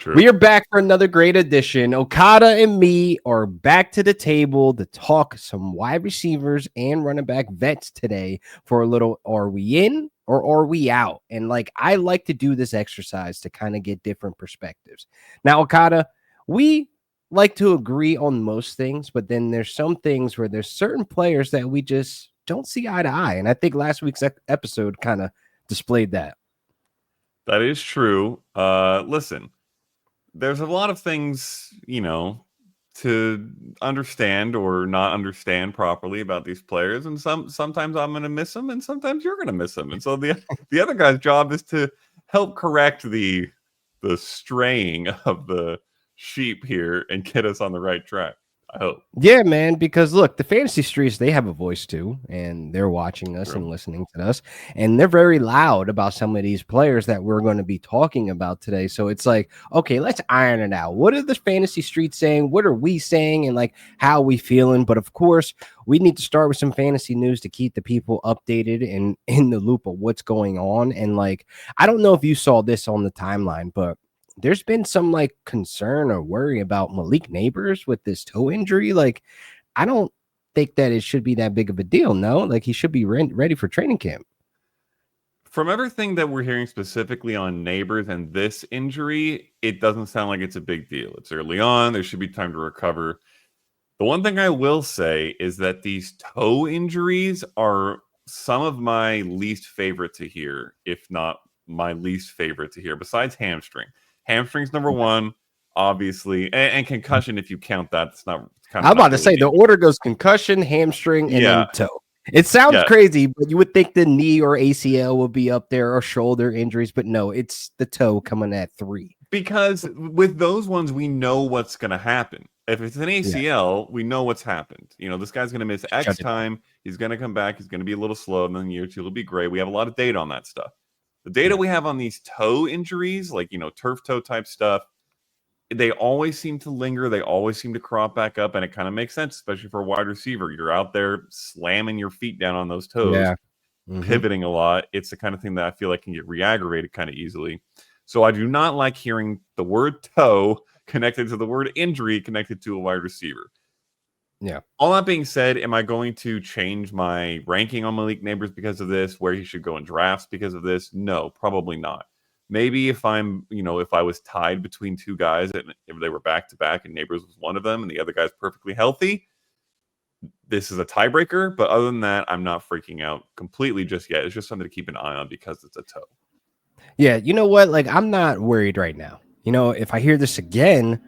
We are back for another great edition. Okada and me are back to the table to talk some wide receivers and running back vets today for a little are we in or are we out? And I like to do this exercise to kind of get different perspectives. Now, Okada, we like to agree on most things, but then there's some things where there's certain players that we just don't see eye to eye. And I think last week's episode kind of displayed that. That is true. Listen, there's a lot of things, to understand or not understand properly about these players, and sometimes I'm going to miss them, and sometimes you're going to miss them. And so the other guy's job is to help correct the straying of the sheep here and get us on the right track. I hope. Yeah, man, because look, the fantasy streets, they have a voice too, and they're watching us and listening to us, and they're very loud about some of these players that we're going to be talking about today. So it's like, okay, let's iron it out. What are the fantasy streets saying? What are we saying? And how are we feeling? But of course, we need to start with some fantasy news to keep the people updated and in the loop of what's going on. And I don't know if you saw this on the timeline, but there's been some concern or worry about Malik Neighbors with this toe injury. I don't think that it should be that big of a deal. No, he should be ready for training camp. From everything that we're hearing specifically on Neighbors and this injury, it doesn't sound like it's a big deal. It's early on. There should be time to recover. The one thing I will say is that these toe injuries are some of my least favorite to hear, if not my least favorite to hear, besides hamstring. Hamstring's number one, obviously, and concussion, if you count that. It's not. I'm about to say the order goes concussion, hamstring, and then toe. It sounds crazy, but you would think the knee or ACL would be up there or shoulder injuries, but no, it's the toe coming at 3. Because with those ones, we know what's going to happen. If it's an ACL, we know what's happened. This guy's going to miss X time. He's going to come back. He's going to be a little slow, and then year 2 will be great. We have a lot of data on that stuff. The data we have on these toe injuries, turf toe type stuff, they always seem to linger. They always seem to crop back up, and it kind of makes sense, especially for a wide receiver. You're out there slamming your feet down on those toes, pivoting a lot. It's the kind of thing that I feel like can get re-aggravated kind of easily. So I do not like hearing the word toe connected to the word injury connected to a wide receiver. Yeah. All that being said, am I going to change my ranking on Malik Neighbors because of this? Where he should go in drafts because of this? No, probably not. Maybe if I'm, if I was tied between two guys and if they were back to back and Neighbors was one of them and the other guy's perfectly healthy, this is a tiebreaker. But other than that, I'm not freaking out completely just yet. It's just something to keep an eye on because it's a toe. Yeah, you know what? I'm not worried right now. If I hear this again,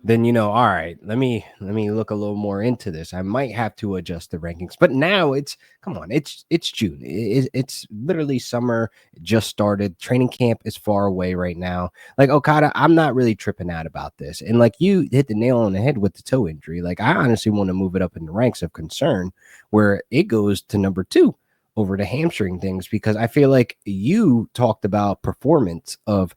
then all right, let me look a little more into this. I might have to adjust the rankings. But now it's June. It's literally summer just started. Training camp is far away right now. Okada, I'm not really tripping out about this. And you hit the nail on the head with the toe injury. I honestly want to move it up in the ranks of concern where it goes to number 2 over the hamstring things, because I feel like you talked about performance of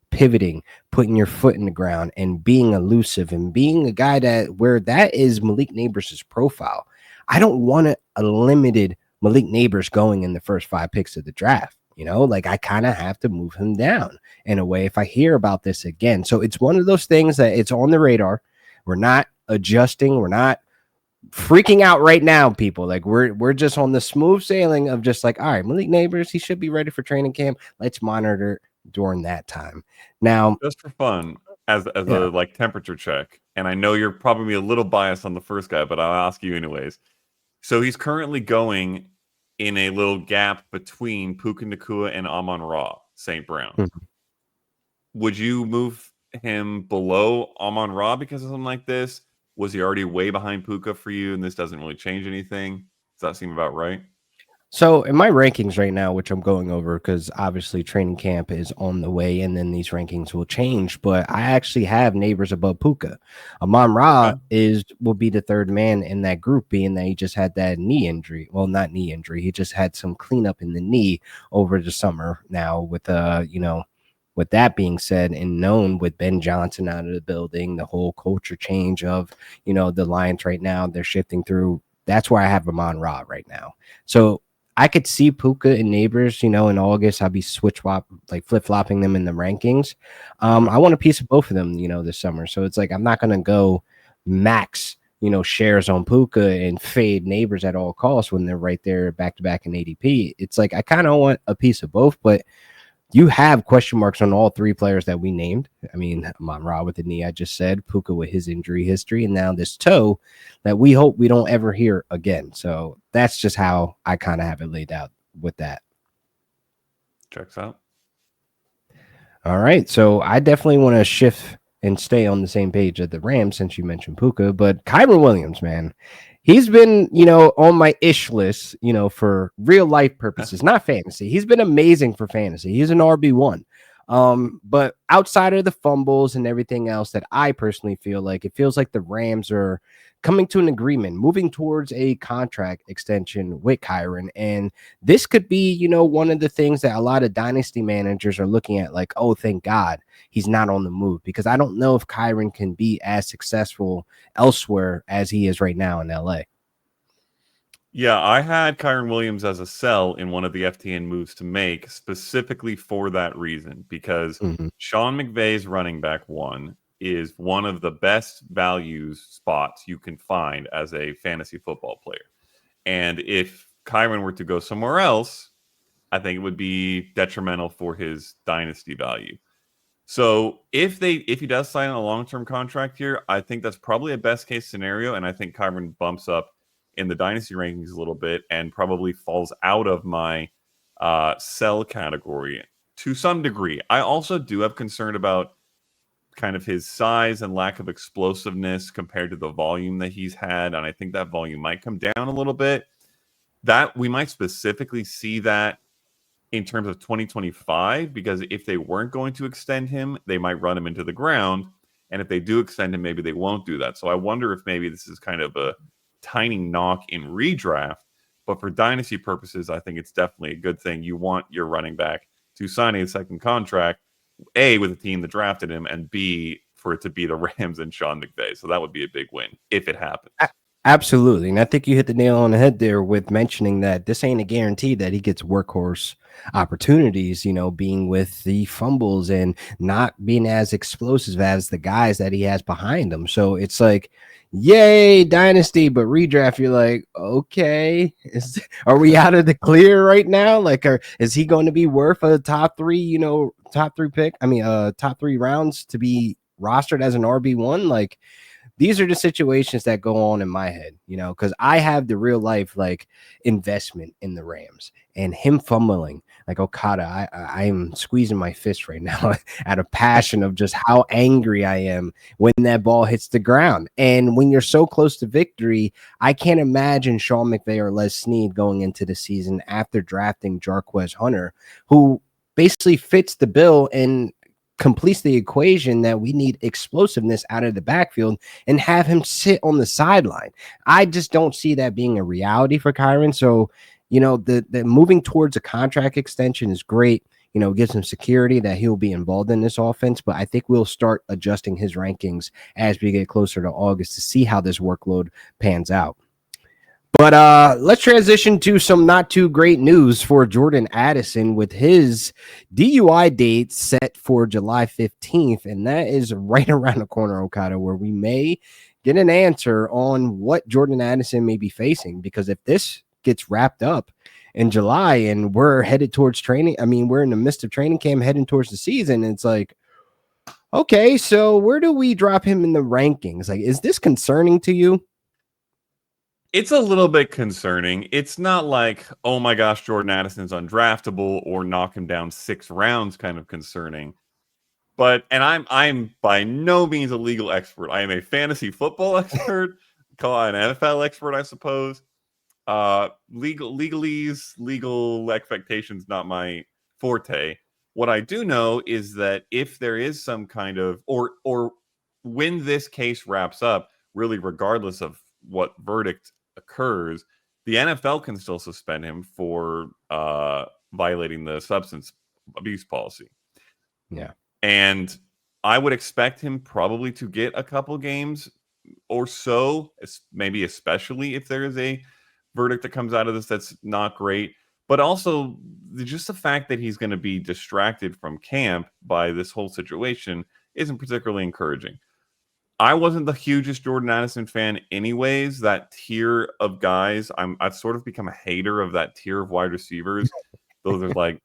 pivoting, putting your foot in the ground and being elusive and being a guy that is Malik Neighbors' profile. I don't want a limited Malik Neighbors going in the first 5 picks of the draft. I kind of have to move him down in a way if I hear about this again. So it's one of those things that it's on the radar. We're not adjusting. We're not freaking out right now, people. We're just on the smooth sailing of just all right, Malik Neighbors, he should be ready for training camp. Let's monitor during that time. Now, just for fun, as a temperature check, and I know you're probably a little biased on the first guy, but I'll ask you anyways. So he's currently going in a little gap between Puka Nacua and Amon-Ra St. Brown. Mm-hmm. Would you move him below Amon-Ra because of something like this? Was he already way behind Puka for you, and this doesn't really change anything? Does that seem about right? So in my rankings right now, which I'm going over because obviously training camp is on the way and then these rankings will change, but I actually have Neighbors above Puka. Amon-Ra will be the third man in that group, being that he just had that knee injury. Well, not knee injury. He just had some cleanup in the knee over the summer. Now with with that being said, and known with Ben Johnson out of the building, the whole culture change of, the Lions right now, they're shifting through. That's where I have Amon-Ra right now. So I could see Puka and Neighbors, in August. I'll be flip flopping them in the rankings. Uh-huh. I want a piece of both of them, this summer. So it's like I'm not gonna go max, shares on Puka and fade Neighbors at all costs when they're right there back to back in ADP. It's like I kind of want a piece of both, but you have question marks on all three players that we named. I mean, Amon-Ra with the knee, I just said, Puka with his injury history, and now this toe that we hope we don't ever hear again. So that's just how I kind of have it laid out with that. Checks out. All right. So I definitely want to shift and stay on the same page at the Rams since you mentioned Puka, but Kyren Williams, man, he's been, on my ish list, for real life purposes, not fantasy. He's been amazing for fantasy. He's an RB1. But outside of the fumbles and everything else that I personally feel like, it feels like the Rams are coming to an agreement, moving towards a contract extension with Kyren. And this could be, one of the things that a lot of dynasty managers are looking at, like, oh, thank God he's not on the move, because I don't know if Kyren can be as successful elsewhere as he is right now in LA. Yeah, I had Kyren Williams as a sell in one of the FTN moves to make specifically for that reason, because Mm-hmm. Sean McVay's running back one is one of the best values spots you can find as a fantasy football player. And if Kyren were to go somewhere else, I think it would be detrimental for his dynasty value. So if he does sign a long-term contract here, I think that's probably a best case scenario, and I think Kyren bumps up in the dynasty rankings a little bit and probably falls out of my sell category to some degree. I also do have concern about kind of his size and lack of explosiveness compared to the volume that he's had, and I think that volume might come down a little bit. That we might specifically see that in terms of 2025, because if they weren't going to extend him, they might run him into the ground. And if they do extend him, maybe they won't do that. So I wonder if maybe this is kind of a tiny knock in redraft. But for dynasty purposes, I think it's definitely a good thing. You want your running back to sign a second contract, A, with a team that drafted him, and B, for it to be the Rams and Sean McVay. So that would be a big win if it happens. Absolutely. And I think you hit the nail on the head there with mentioning that this ain't a guarantee that he gets workhorse opportunities, being with the fumbles and not being as explosive as the guys that he has behind him. So it's like, yay, dynasty, but redraft, you're like, okay, are we out of the clear right now? Like, is he going to be worth a top three, top 3 rounds to be rostered as an RB1? Like, these are the situations that go on in my head, because I have the real life like investment in the Rams and him fumbling like Okada. I'm squeezing my fist right now out of passion of just how angry I am when that ball hits the ground. And when you're so close to victory, I can't imagine Sean McVay or Les Snead going into the season after drafting Jarquez Hunter, who basically fits the bill and completes the equation that we need explosiveness out of the backfield, and have him sit on the sideline. I just don't see that being a reality for Kyren. So, the moving towards a contract extension is great. Gives him security that he'll be involved in this offense. But I think we'll start adjusting his rankings as we get closer to August to see how this workload pans out. But let's transition to some not too great news for Jordan Addison with his DUI date set for July 15th. And that is right around the corner, Okada, where we may get an answer on what Jordan Addison may be facing. Because if this gets wrapped up in July and we're headed towards training, we're in the midst of training camp heading towards the season. It's like, okay, so where do we drop him in the rankings? Like, is this concerning to you? It's a little bit concerning. It's not like, oh my gosh, Jordan Addison's undraftable or knock him down 6 rounds kind of concerning. But and I'm by no means a legal expert. I am a fantasy football expert, call it an NFL expert, I suppose. Legal expectations, not my forte. What I do know is that if there is some kind of or when this case wraps up, really regardless of what verdict occurs, the NFL can still suspend him for violating the substance abuse policy. Yeah. And I would expect him probably to get a couple games or so, maybe especially if there is a verdict that comes out of this that's not great. but also just the fact that he's going to be distracted from camp by this whole situation isn't particularly encouraging. I wasn't the hugest Jordan Addison fan anyways. That tier of guys, I've sort of become a hater of that tier of wide receivers. Those are like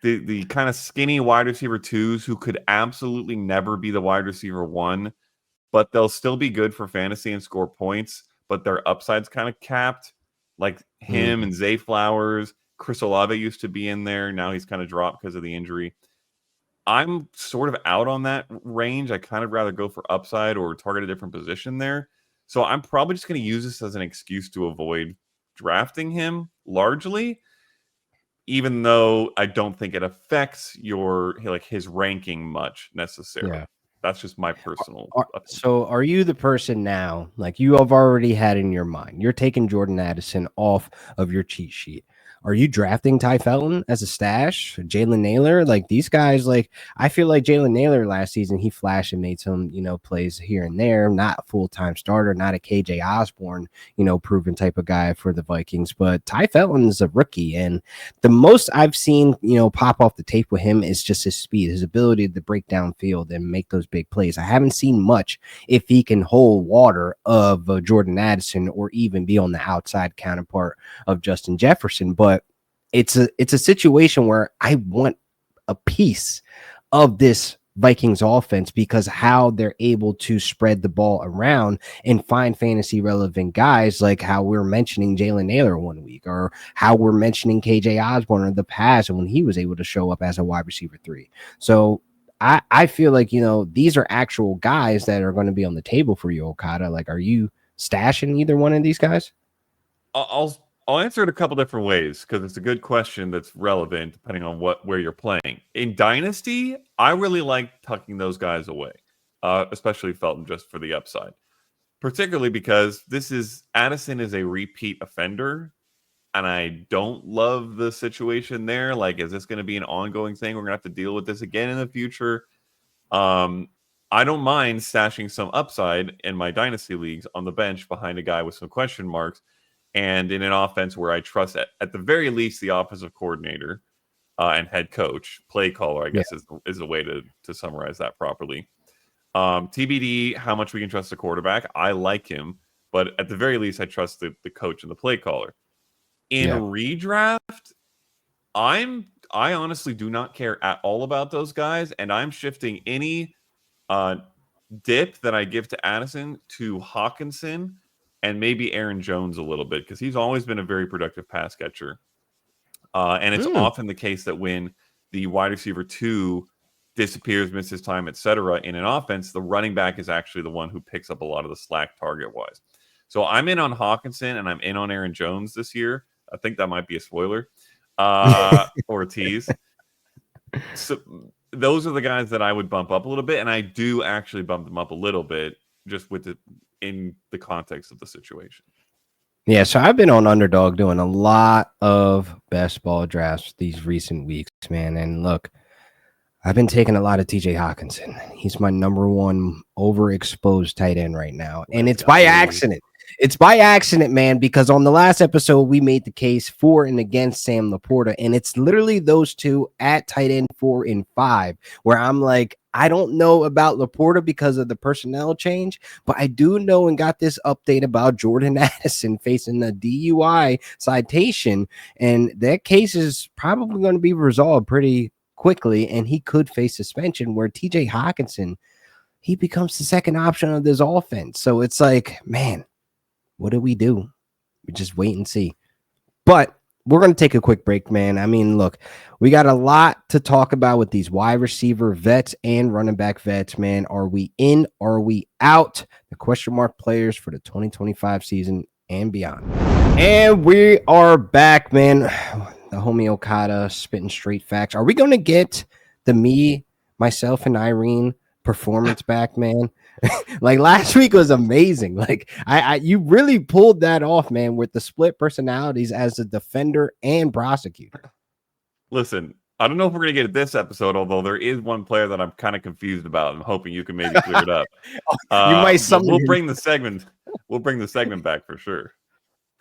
the kind of skinny wide receiver twos who could absolutely never be the wide receiver one, but they'll still be good for fantasy and score points, but their upside's kind of capped. Like him Mm, and Zay Flowers, Chris Olave used to be in there. Now he's kind of dropped because of the injury. I'm sort of out on that range. I kind of rather go for upside or target a different position there. So I'm probably just going to use this as an excuse to avoid drafting him largely, even though I don't think it affects your like his ranking much necessarily. yeah. That's just my personal opinion. So are you the person now, like you have already had in your mind, you're taking Jordan Addison off of your cheat sheet? Are you drafting Ty Felton as a stash? Jalen Naylor? Like these guys, like I feel like Jalen Naylor last season, he flashed and made some, plays here and there, not a full-time starter, not a KJ Osborne, proven type of guy for the Vikings. But Ty Felton is a rookie. And the most I've seen, pop off the tape with him is just his speed, his ability to break down field and make those big plays. I haven't seen much if he can hold water of Jordan Addison or even be on the outside counterpart of Justin Jefferson. But it's a situation where I want a piece of this Vikings offense because how they're able to spread the ball around and find fantasy relevant guys, like how we're mentioning Jalen Naylor one week, or how we're mentioning KJ Osborne in the past when he was able to show up as a wide receiver 3. So I feel like, these are actual guys that are going to be on the table for you, Okada. Like, are you stashing either one of these guys? I'll answer it a couple different ways because it's a good question that's relevant depending on where you're playing. In Dynasty, I really like tucking those guys away, especially Felton just for the upside. Particularly because Addison is a repeat offender, and I don't love the situation there. Like, is this going to be an ongoing thing? We're going to have to deal with this again in the future. I don't mind stashing some upside in my dynasty leagues on the bench behind a guy with some question marks, and in an offense where I trust at the very least the offensive coordinator and head coach, play caller, I Yeah. guess is a way to summarize that properly. TBD, how much we can trust the quarterback. I like him, but at the very least, I trust the coach and the play caller. In Yeah. redraft, I honestly do not care at all about those guys, and I'm shifting any uh, dip that I give to Addison to Hawkinson and maybe Aaron Jones a little bit because he's always been a very productive pass catcher. And it's Mm, often the case that when the wide receiver 2 disappears, misses time, etc., in an offense, the running back is actually the one who picks up a lot of the slack target wise. So I'm in on Hawkinson and I'm in on Aaron Jones this year. I think that might be a spoiler or a tease. So those are the guys that I would bump up a little bit, and I do actually bump them up a little bit just in the context of the situation. Yeah, so I've been on Underdog doing a lot of best ball drafts these recent weeks, man. And look, I've been taking a lot of TJ Hawkinson. He's my number one overexposed tight end right now. And Let's it's by go. accident. It's by accident, man, because on the last episode, we made the case for and against Sam Laporta. And it's literally those two at tight end 4 and 5, where I'm like, I don't know about Laporta because of the personnel change, but I do know and got this update about Jordan Addison facing a DUI citation. And that case is probably going to be resolved pretty quickly, and he could face suspension, where TJ Hawkinson, he becomes the second option of this offense. So it's like, man, what do? We just wait and see. But we're going to take a quick break, man. I mean, look, we got a lot to talk about with these wide receiver vets and running back vets, man. Are we in? Are we out? The question mark players for the 2025 season and beyond. And we are back, man. The homie Okada spitting straight facts. Are we going to get the me, myself, and Irene performance back, man? Like last week was amazing. Like you really pulled that off, man, with the split personalities as a defender and prosecutor. Listen, I don't know if we're going to get it this episode, although there is one player that I'm kind of confused about. I'm hoping you can maybe clear it up. You might But summon him. we'll bring the segment back for sure.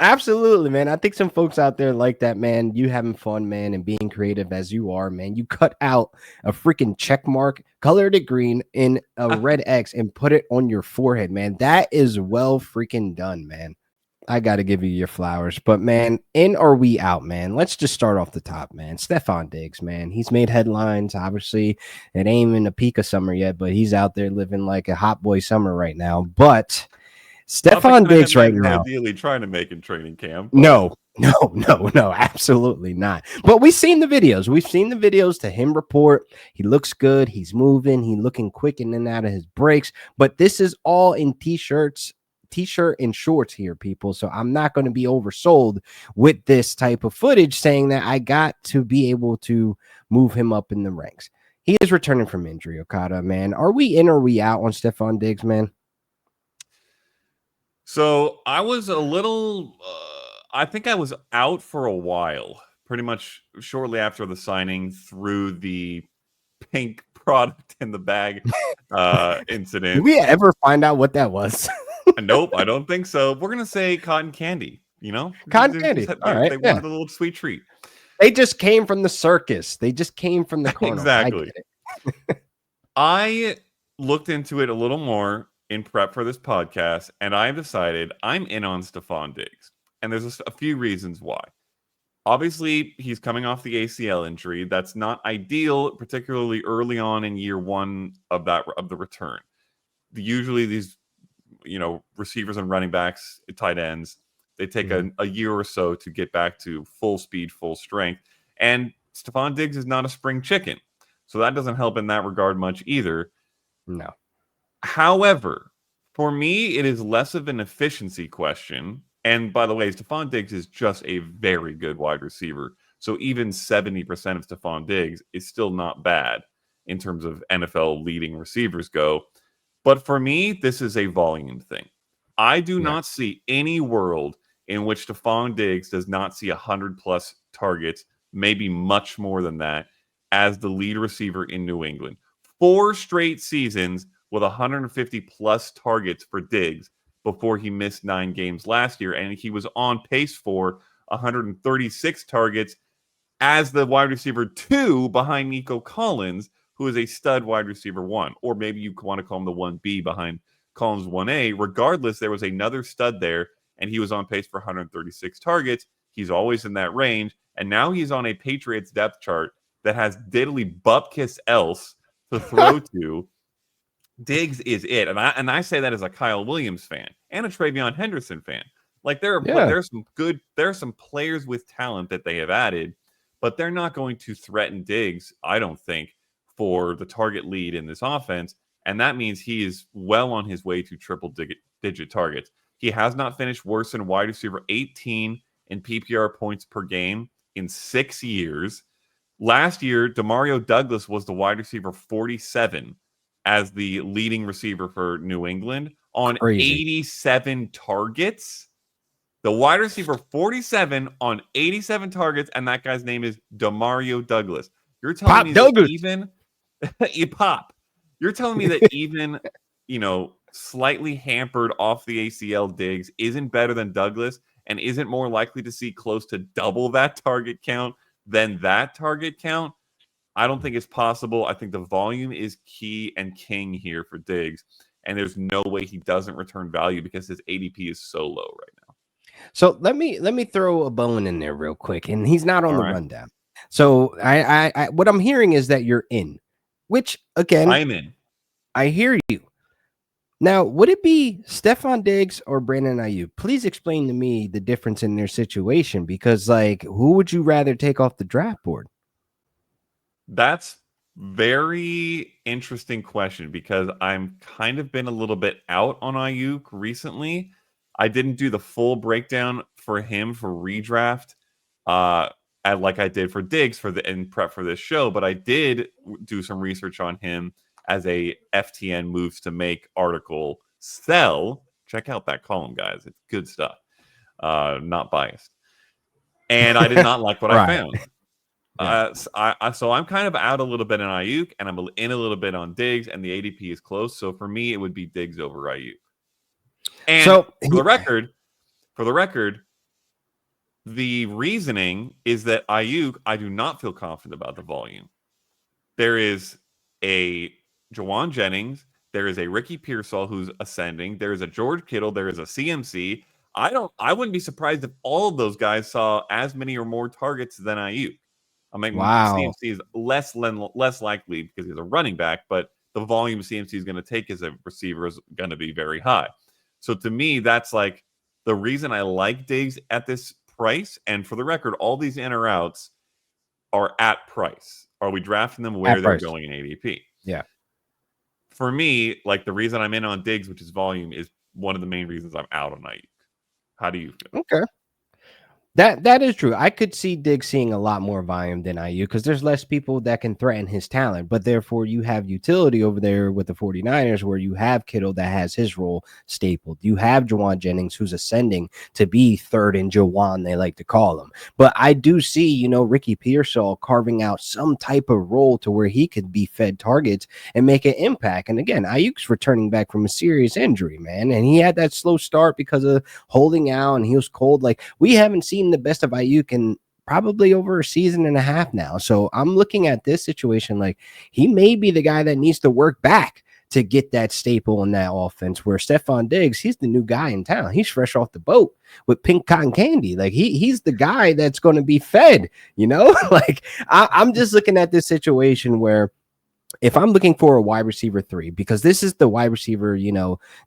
Absolutely, man. I think some folks out there like that, man. You having fun, man, and being creative as you are, man. You cut out a freaking check mark, colored it green in a red X, and put it on your forehead, man. That is well freaking done, man. I got to give you your flowers. But, man, in or we out, man? Let's just start off the top, man. Stephon Diggs, man. He's made headlines. Obviously, it ain't in the peak of summer yet, but he's out there living like a hot boy summer right now. But Not the Stephon kind of Diggs headline right you're now. ideally trying to make in training camp, but No, no, absolutely not. But we've seen the videos. We've seen the videos to him report. He looks good. He's moving. He's looking quick in and out of his breaks. But this is all in t-shirt and shorts here, people. So I'm not going to be oversold with this type of footage saying that I got to be able to move him up in the ranks. He is returning from injury, Okada, man. Are we in or are we out on Stephon Diggs, man? so I was a little. I think I was out for a while, pretty much shortly after the signing through the pink product in the bag Did incident. we ever find out what that was? Nope, I don't think so. We're gonna say cotton candy. Cotton candy. All right. They Yeah. wanted a little sweet treat. They just came from the circus. They just came from the carnival. I Exactly. get it. I looked into it a little more in prep for this podcast, and I've decided I'm in on Stephon Diggs. And there's a few reasons why. Obviously, he's coming off the ACL injury. That's not ideal, particularly early on in year one of the return. Usually, these receivers and running backs, tight ends, they take a year or so to get back to full speed, full strength. And Stephon Diggs is not a spring chicken. So that doesn't help in that regard much either. No. However, for me, it is less of an efficiency question. And by the way, Stephon Diggs is just a very good wide receiver. So even 70% of Stephon Diggs is still not bad in terms of NFL leading receivers go. But for me, this is a volume thing. I do Yeah. not see any world in which Stephon Diggs does not see 100 plus targets, maybe much more than that, as the lead receiver in New England. 4 straight seasons with 150 plus targets for Diggs before he missed 9 games last year. And he was on pace for 136 targets as the wide receiver 2 behind Nico Collins, who is a stud wide receiver 1. Or maybe you want to call him the 1B behind Collins 1A. Regardless, there was another stud there, and he was on pace for 136 targets. He's always in that range. And now he's on a Patriots depth chart that has diddly bupkis else to throw to. Diggs is it. And I say that as a Kyle Williams fan and a Travion Henderson fan. Like there are some players with talent that they have added, but they're not going to threaten Diggs, I don't think, for the target lead in this offense. And that means he is well on his way to triple digit targets. He has not finished worse than wide receiver 18 in PPR points per game in 6 years. Last year, Demario Douglas was the wide receiver 47 as the leading receiver for New England on Crazy. 87 targets. The wide receiver 47 on 87 targets, and that guy's name is Demario Douglas. You're telling Pop me that Douglas. even pop. You're telling me that even slightly hampered off the ACL Diggs isn't better than Douglas and isn't more likely to see close to double that target count than that target count? I don't think it's possible. I think the volume is key and king here for Diggs, and there's no way he doesn't return value because his ADP is so low right now. So let me throw a bone in there real quick, and he's not on All the right. rundown. So I what I'm hearing is that you're in, which again, I'm in. I hear you. Now, would it be Stephon Diggs or Brandon Ayuk? Please explain to me the difference in their situation because, like, who would you rather take off the draft board? That's very interesting question because I'm kind of been a little bit out on Ayuk recently. I didn't do the full breakdown for him for redraft, like I did for Diggs in prep for this show, but I did do some research on him as a FTN moves to make article. Check out that column, guys. It's good stuff. Not biased. And I did not like what I Right. found. Yeah. So I'm kind of out a little bit on Ayuk, and I'm in a little bit on Diggs, and the ADP is close. So for me, it would be Diggs over Ayuk. And So for the record, The reasoning is that Ayuk, I do not feel confident about the volume. There is a Jawan Jennings. There is a Ricky Pearsall who's ascending. There is a George Kittle. There is a CMC. I wouldn't be surprised if all of those guys saw as many or more targets than Ayuk. I mean, Wow. CMC is less likely because he's a running back, but the volume CMC is going to take as a receiver is going to be very high. So to me, that's like the reason I like Diggs at this price. And for the record, all these in or outs are at price. Are we drafting them where At they're price. going in ADP? Yeah. For me, like the reason I'm in on Diggs, which is volume, is one of the main reasons I'm out on Ayuk. How do you feel? Okay. That is true. I could see Diggs seeing a lot more volume than IU because there's less people that can threaten his talent. But therefore, you have utility over there with the 49ers where you have Kittle that has his role stapled. You have Jawan Jennings who's ascending to be third in Jawan, they like to call him. But I do see, Ricky Pearsall carving out some type of role to where he could be fed targets and make an impact. And again, Ayuk's returning back from a serious injury, man. And he had that slow start because of holding out and he was cold. Like, we haven't seen the best of Ayuk in probably over a season and a half now. So I'm looking at this situation like he may be the guy that needs to work back to get that staple in that offense where Stephon Diggs, he's the new guy in town. He's fresh off the boat with pink cotton candy. Like he's the guy that's going to be fed, like I'm just looking at this situation where if I'm looking for a wide receiver 3, because this is the wide receiver,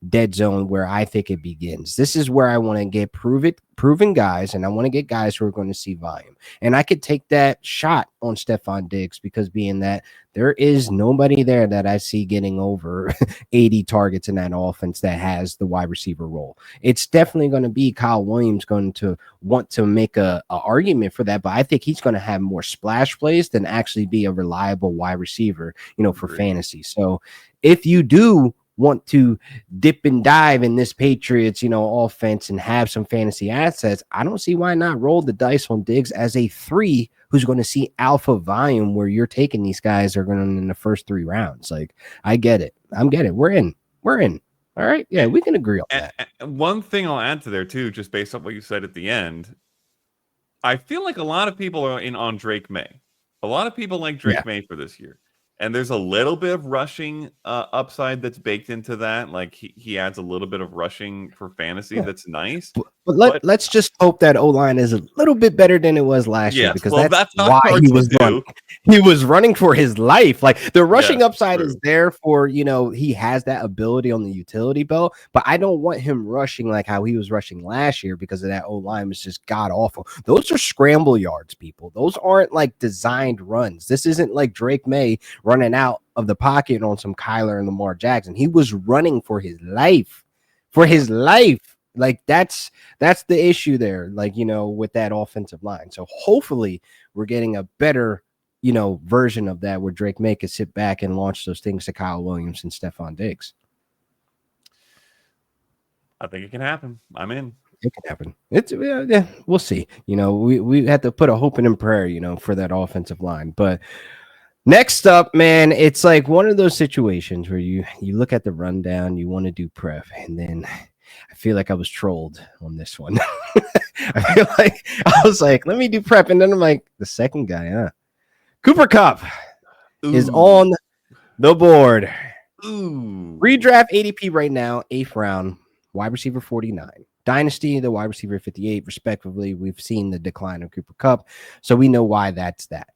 dead zone where I think it begins. This is where I want to get proven guys, and I want to get guys who are going to see volume. And I could take that shot on Stephon Diggs because being that there is nobody there that I see getting over 80 targets in that offense that has the wide receiver role. It's definitely going to be Kyle Williams going to want to make a argument for that, but I think he's going to have more splash plays than actually be a reliable wide receiver, for Agreed. fantasy. So if you do want to dip and dive in this Patriots, offense and have some fantasy assets, I don't see why not roll the dice on Diggs as a 3 who's going to see alpha volume where you're taking these guys are going in the first 3 rounds. Like, I get it. I'm getting it. We're in. All right. Yeah, we can agree on that. And one thing I'll add to there too, just based on what you said at the end, I feel like a lot of people are in on Drake May. A lot of people like Yeah. Drake May for this year. And there's a little bit of rushing upside that's baked into that. Like he adds a little bit of rushing for fantasy Yeah. that's nice. But let's just hope that O-line is a little bit better than it was last year, yes, because well, that's that's not why hard he to was running. do. He was running for his life. Like, the rushing Yes, upside true. is there for, he has that ability on the utility belt, but I don't want him rushing like how he was rushing last year because of that O-line was just god awful. Those are scramble yards, people. Those aren't like designed runs. This isn't like Drake May running out of the pocket on some Kyler and Lamar Jackson. He was running for his life. For his life. Like, that's the issue there, like, with that offensive line. So hopefully we're getting a better, version of that where Drake May could sit back and launch those things to Kyle Williams and Stephon Diggs. I think it can happen. I'm in. It can happen. It's yeah, we'll see. We had to put a hope and a prayer, for that offensive line. But next up, man, it's like one of those situations where you look at the rundown, you want to do prep, and then I feel like I was trolled on this one. I feel like I was like, let me do prep, and then I'm like, the second guy, Cooper Kupp is on the board. Ooh. Redraft ADP right now, 8th round, wide receiver 49. Dynasty, the wide receiver 58, respectively. We've seen the decline of Cooper Kupp, so we know why that's that.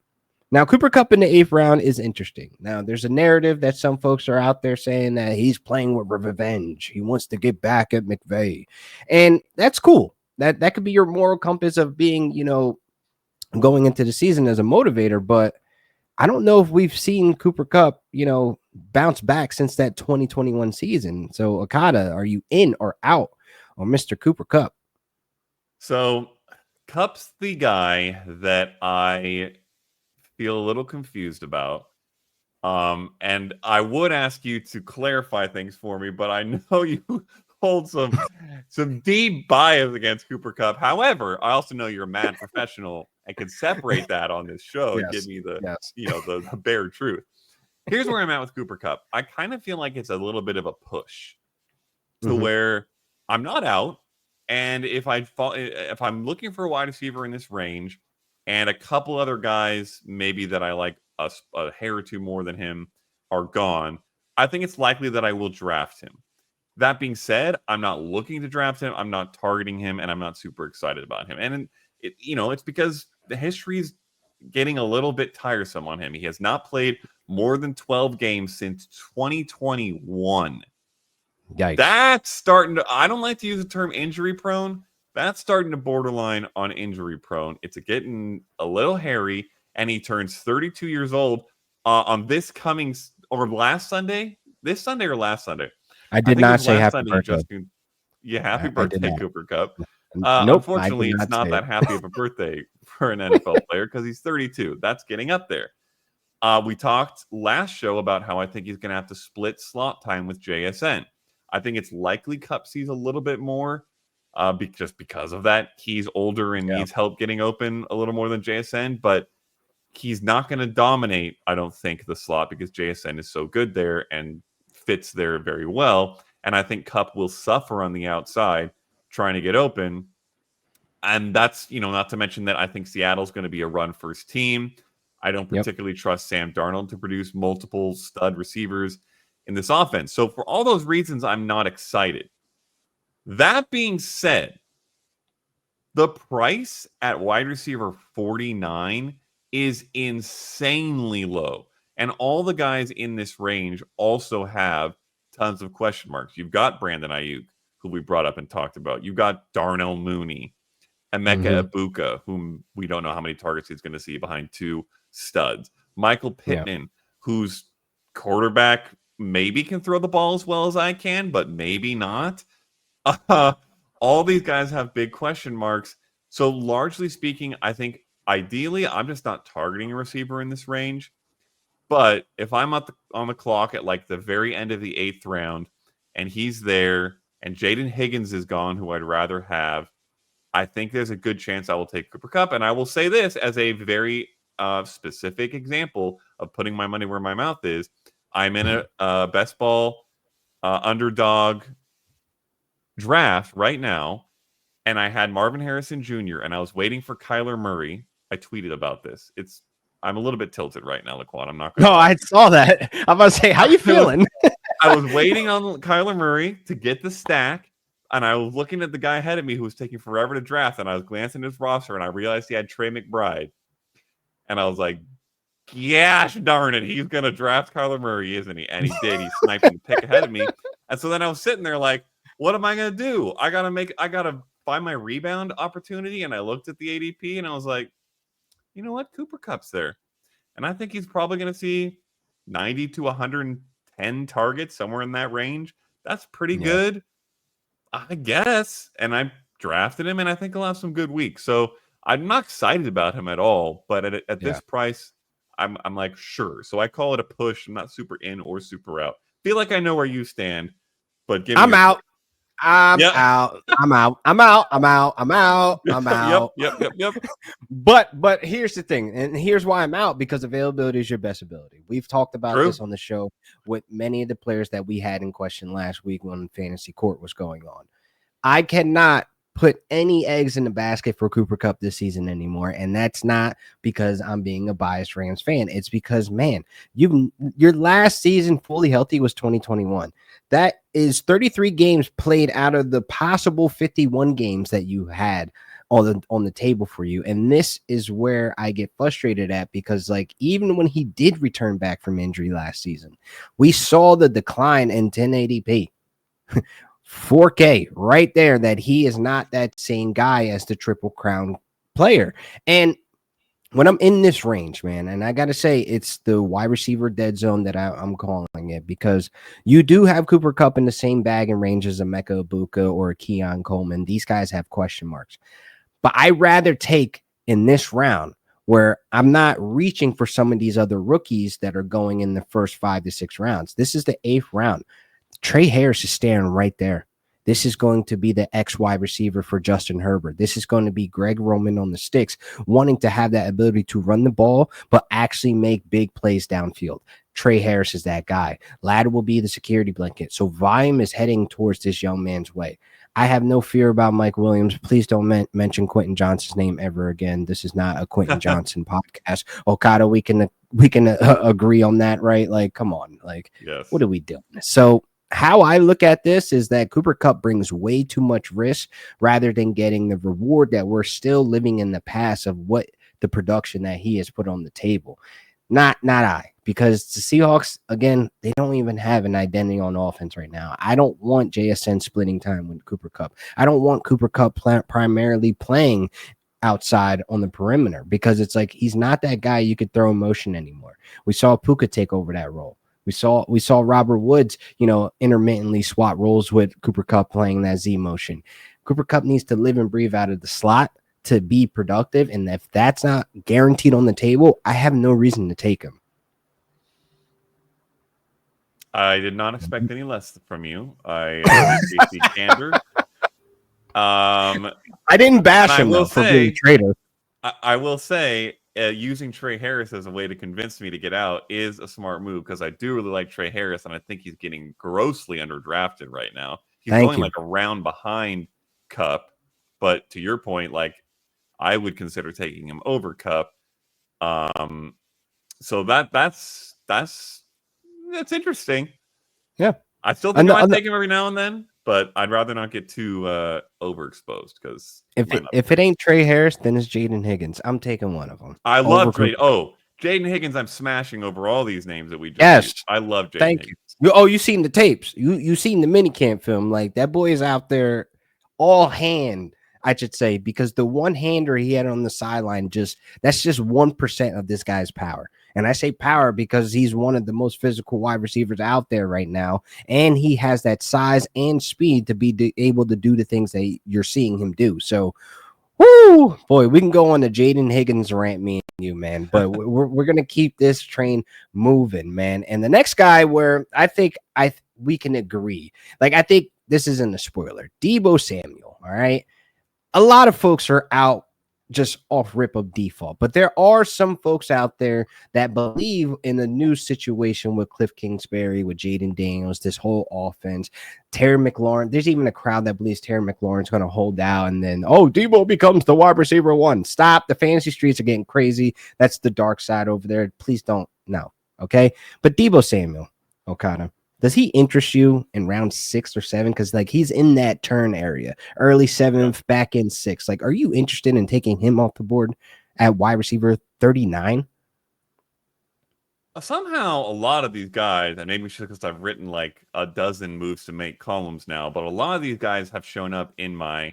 Now, Cooper Kupp in the 8th round is interesting. Now, there's a narrative that some folks are out there saying that he's playing with revenge. He wants to get back at McVay. And that's cool. That could be your moral compass of being, going into the season as a motivator. But I don't know if we've seen Cooper Kupp, bounce back since that 2021 season. So, Okada, are you in or out on Mr. Cooper Kupp? So, Kupp's the guy that I feel a little confused about. And I would ask you to clarify things for me, but I know you hold some deep bias against Cooper Kupp. However, I also know you're a mad professional and can separate that on this show and give me the bare truth. Here's where I'm at with Cooper Kupp. I kind of feel like it's a little bit of a push to where I'm not out. And if I'm looking for a wide receiver in this range, and a couple other guys maybe that I like a hair or two more than him are gone, I think it's likely that I will draft him. That being said, I'm not looking to draft him. I'm not targeting him, and I'm not super excited about him. And it's because the history is getting a little bit tiresome on him. He has not played more than 12 games since 2021. Yikes. That's starting to, I don't like to use the term injury prone. That's starting to borderline on injury prone. It's getting a little hairy, and he turns 32 years old on this coming, or last Sunday? This Sunday or last Sunday? I I did think it not was say last happy Sunday. birthday. Yeah, happy I did birthday, not. Cooper Kupp. Nope, I did Unfortunately, it's not not say that it. happy of a birthday for an NFL player because he's 32. That's getting up there. We talked last show about how I think he's going to have to split slot time with JSN. I think it's likely Kupp sees a little bit more just because of that. He's older and Yeah. needs help getting open a little more than JSN, but he's not going to dominate, I don't think, the slot because JSN is so good there and fits there very well. And I think Kupp will suffer on the outside trying to get open. And that's, not to mention that I think Seattle's going to be a run first team. I don't Yep. particularly trust Sam Darnold to produce multiple stud receivers in this offense. So for all those reasons, I'm not excited. That being said, the price at wide receiver 49 is insanely low. And all the guys in this range also have tons of question marks. You've got Brandon Ayuk, who we brought up and talked about. You've got Darnell Mooney, Emeka Ibuka, whom we don't know how many targets he's going to see behind two studs. Michael Yeah. Pittman, whose quarterback maybe can throw the ball as well as I can, but maybe not. All these guys have big question marks. So largely speaking, I think ideally I'm just not targeting a receiver in this range. But if I'm on the clock at like the very end of the 8th round and he's there and Jaden Higgins is gone, who I'd rather have, I think there's a good chance I will take Cooper Kupp. And I will say this as a very specific example of putting my money where my mouth is. I'm in a best ball underdog draft right now, and I had Marvin Harrison Jr., and I was waiting for Kyler Murray. I tweeted about this. I'm a little bit tilted right now, Laquan. I'm not going No, to lie. I saw that. I'm about to say, how you feeling? I was waiting on Kyler Murray to get the stack, and I was looking at the guy ahead of me who was taking forever to draft, and I was glancing at his roster, and I realized he had Trey McBride. And I was like, gosh darn it, he's going to draft Kyler Murray, isn't he? And he did. He sniped the pick ahead of me. And so then I was sitting there like, what am I going to do? I got to find my rebound opportunity. And I looked at the ADP and I was like, you know what? Cooper Kupp's there. And I think he's probably going to see 90 to 110 targets, somewhere in that range. That's pretty good, I guess. And I drafted him, and I think he'll have some good weeks. So I'm not excited about him at all. But at this price, I'm like, sure. So I call it a push. I'm not super in or super out. Feel like I know where you stand, but give me I'm your out. I'm Yep. out. I'm out. I'm out. I'm out. I'm out. I'm out. Yep. But here's the thing, and here's why I'm out, because availability is your best ability. We've talked about True. this on the show with many of the players that we had in question last week when Fantasy Court was going on. I cannot put any eggs in the basket for Cooper Kupp this season anymore, and that's not because I'm being a biased Rams fan. It's because, man, your last season fully healthy was 2021. That is 33 games played out of the possible 51 games that you had on the table for you. And this is where I get frustrated at, because like even when he did return back from injury last season, we saw the decline in 1080p. 4K right there, that he is not that same guy as the Triple Crown player. And when I'm in this range, man, and I got to say, it's the wide receiver dead zone that I'm calling it, because you do have Cooper Kupp in the same bag and range as a Emeka Ibuka or a Keon Coleman. These guys have question marks. But I rather take in this round, where I'm not reaching for some of these other rookies that are going in the first 5 to 6 rounds. This is the 8th round. Trey Harris is staring right there. This is going to be the X wide receiver for Justin Herbert. This is going to be Greg Roman on the sticks, wanting to have that ability to run the ball, but actually make big plays downfield. Trey Harris is that guy. Ladd will be the security blanket. So volume is heading towards this young man's way. I have no fear about Mike Williams. Please don't mention Quentin Johnson's name ever again. This is not a Quentin Johnson podcast. Okada, we can agree on that, right? Like, come on, like, Yes. what are we doing? So how I look at this is that Cooper Kupp brings way too much risk rather than getting the reward that we're still living in the past of what the production that he has put on the table. Not I, because the Seahawks, again, they don't even have an identity on offense right now. I don't want JSN splitting time with Cooper Kupp. I don't want Cooper Kupp primarily playing outside on the perimeter because it's like he's not that guy you could throw in motion anymore. We saw Puka take over that role. We saw Robert Woods, intermittently swap roles with Cooper Kupp playing that Z motion. Cooper Kupp needs to live and breathe out of the slot to be productive, and if that's not guaranteed on the table, I have no reason to take him. I did not expect any less from you. I appreciate the candor. I didn't bash him though for being a traitor. I will say using Trey Harris as a way to convince me to get out is a smart move because I do really like Trey Harris, and I think he's getting grossly underdrafted right now. He's going like a round behind Kupp, but to your point, like I would consider taking him over Kupp. So that's interesting. Yeah, I still think I might take him every now and then, but I'd rather not get too overexposed because if it ain't Trey Harris, then it's Jaden Higgins. I'm taking one of them. I love Jaden Higgins. I'm smashing over all these names that we just used. I love Jaden Higgins. You seen the tapes? You seen the minicamp film? Like that boy is out there all hand, I should say, because the one hander he had on the sideline that's just 1% of this guy's power. And I say power because he's one of the most physical wide receivers out there right now. And he has that size and speed to be able to do the things that you're seeing him do. So, whoo, boy, we can go on the Jaden Higgins rant, me and you, man. But we're going to keep this train moving, man. And the next guy where I think we can agree, like I think this isn't a spoiler, Deebo Samuel, all right? A lot of folks are out just off rip of default, but there are some folks out there that believe in the new situation with Cliff Kingsbury, with Jaden Daniels, this whole offense, Terry McLaurin. There's even a crowd that believes Terry McLaurin's going to hold out and then, Deebo becomes the wide receiver one. Stop. The fantasy streets are getting crazy. That's the dark side over there. Please don't. No. Okay. But Deebo Samuel, Okada, does he interest you in round 6 or 7? Because like he's in that turn area, early 7th, back in 6. Like, are you interested in taking him off the board at wide receiver 39? Somehow, a lot of these guys, and maybe because I've written like a dozen moves to make columns now, but a lot of these guys have shown up in my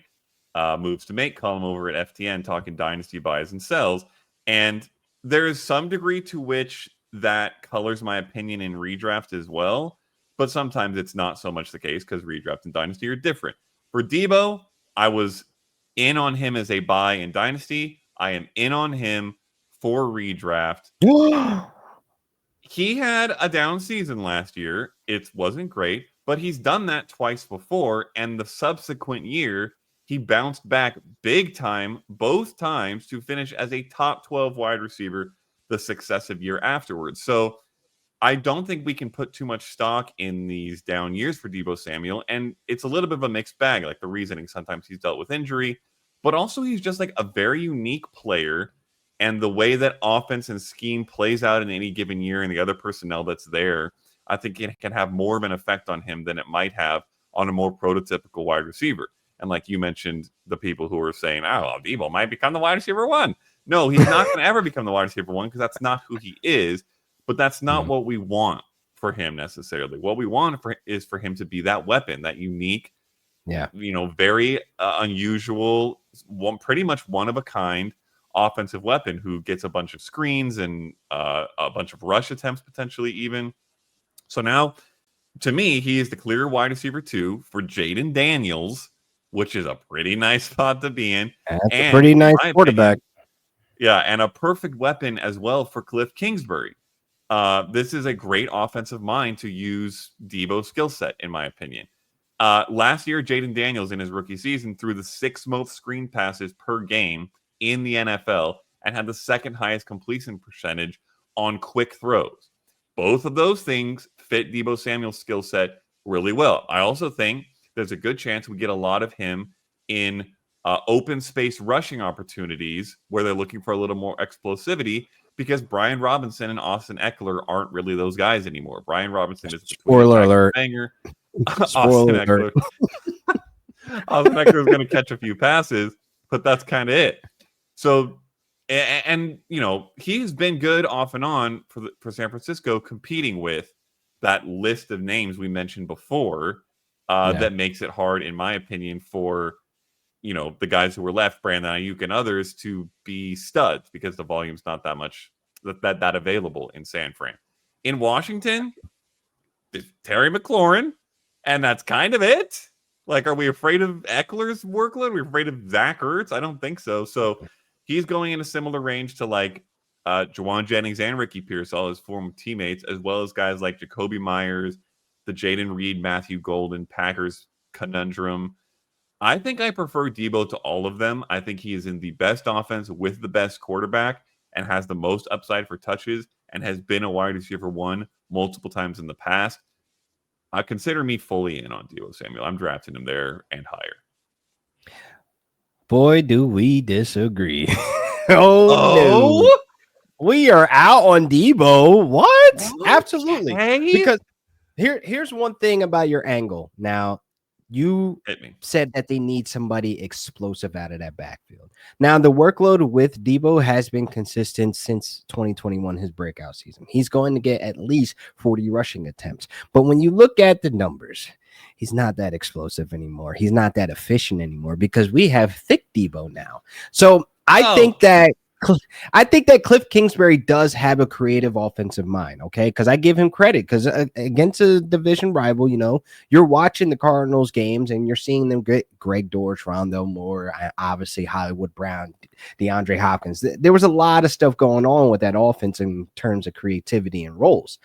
moves to make column over at FTN, talking dynasty buys and sells. And there is some degree to which that colors my opinion in redraft as well. But sometimes it's not so much the case because redraft and dynasty are different. For Deebo, I was in on him as a buy in dynasty. I am in on him for redraft. He had a down season last year. It wasn't great, but he's done that twice before. And the subsequent year, he bounced back big time, both times, to finish as a top 12 wide receiver the successive year afterwards. So I don't think we can put too much stock in these down years for Deebo Samuel. And it's a little bit of a mixed bag, like the reasoning. Sometimes he's dealt with injury, but also he's just like a very unique player. And the way that offense and scheme plays out in any given year and the other personnel that's there, I think it can have more of an effect on him than it might have on a more prototypical wide receiver. And like you mentioned, the people who are saying, Deebo might become the wide receiver one. No, he's not going to ever become the wide receiver one because that's not who he is. But that's not what we want for him necessarily. What we want is for him to be that weapon, that unique, very unusual, pretty much one of a kind offensive weapon who gets a bunch of screens and a bunch of rush attempts potentially even. So now, to me, he is the clear wide receiver 2 for Jaden Daniels, which is a pretty nice spot to be in. That's a pretty nice quarterback. And a perfect weapon as well for Cliff Kingsbury. This is a great offensive mind to use Deebo's skill set, in my opinion. Last year, Jaden Daniels in his rookie season threw the 6th most screen passes per game in the NFL and had the 2nd highest completion percentage on quick throws. both of those things fit Deebo Samuel's skill set really well. I also think there's a good chance we get a lot of him in open space rushing opportunities where they're looking for a little more explosivity because Brian Robinson and Austin Eckler aren't really those guys anymore. Brian Robinson is between a Spoiler jack and alert. a banger. Austin Spoiler alert. Eckler. Austin Eckler is going to catch a few passes, but that's kind of it. So, and you know, he's been good off and on for San Francisco, competing with that list of names we mentioned before. That makes it hard, in my opinion, for the guys who were left, Brandon Ayuk and others, to be studs because the volume's not that much that available in San Fran. In Washington, Terry McLaurin, and that's kind of it. Like, are we afraid of Eckler's workload? Are we afraid of Zach Ertz? I don't think so. So he's going in a similar range to like Juwan Jennings and Ricky Pearsall, his former teammates, as well as guys like Jacoby Myers, the Jaden Reed, Matthew Golden, Packers conundrum. I think I prefer Deebo to all of them. I think he is in the best offense with the best quarterback and has the most upside for touches and has been a wide receiver one multiple times in the past. Consider me fully in on Deebo Samuel. I'm drafting him there and higher. Boy, do we disagree. Oh, no. We are out on Deebo. What? Absolutely. Because here's one thing about your angle. Now, you said that they need somebody explosive out of that backfield. Now, the workload with Deebo has been consistent since 2021, his breakout season. He's going to get at least 40 rushing attempts. But when you look at the numbers, he's not that explosive anymore. He's not that efficient anymore because we have thick Deebo now. So I think that Cliff Kingsbury does have a creative offensive mind, okay? Because I give him credit because against a division rival, you're watching the Cardinals games and you're seeing them get Greg Dortch, Rondell Moore, obviously Hollywood Brown, DeAndre Hopkins. There was a lot of stuff going on with that offense in terms of creativity and roles.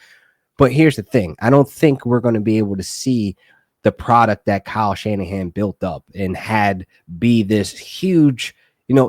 But here's the thing. I don't think we're going to be able to see the product that Kyle Shanahan built up and had be this huge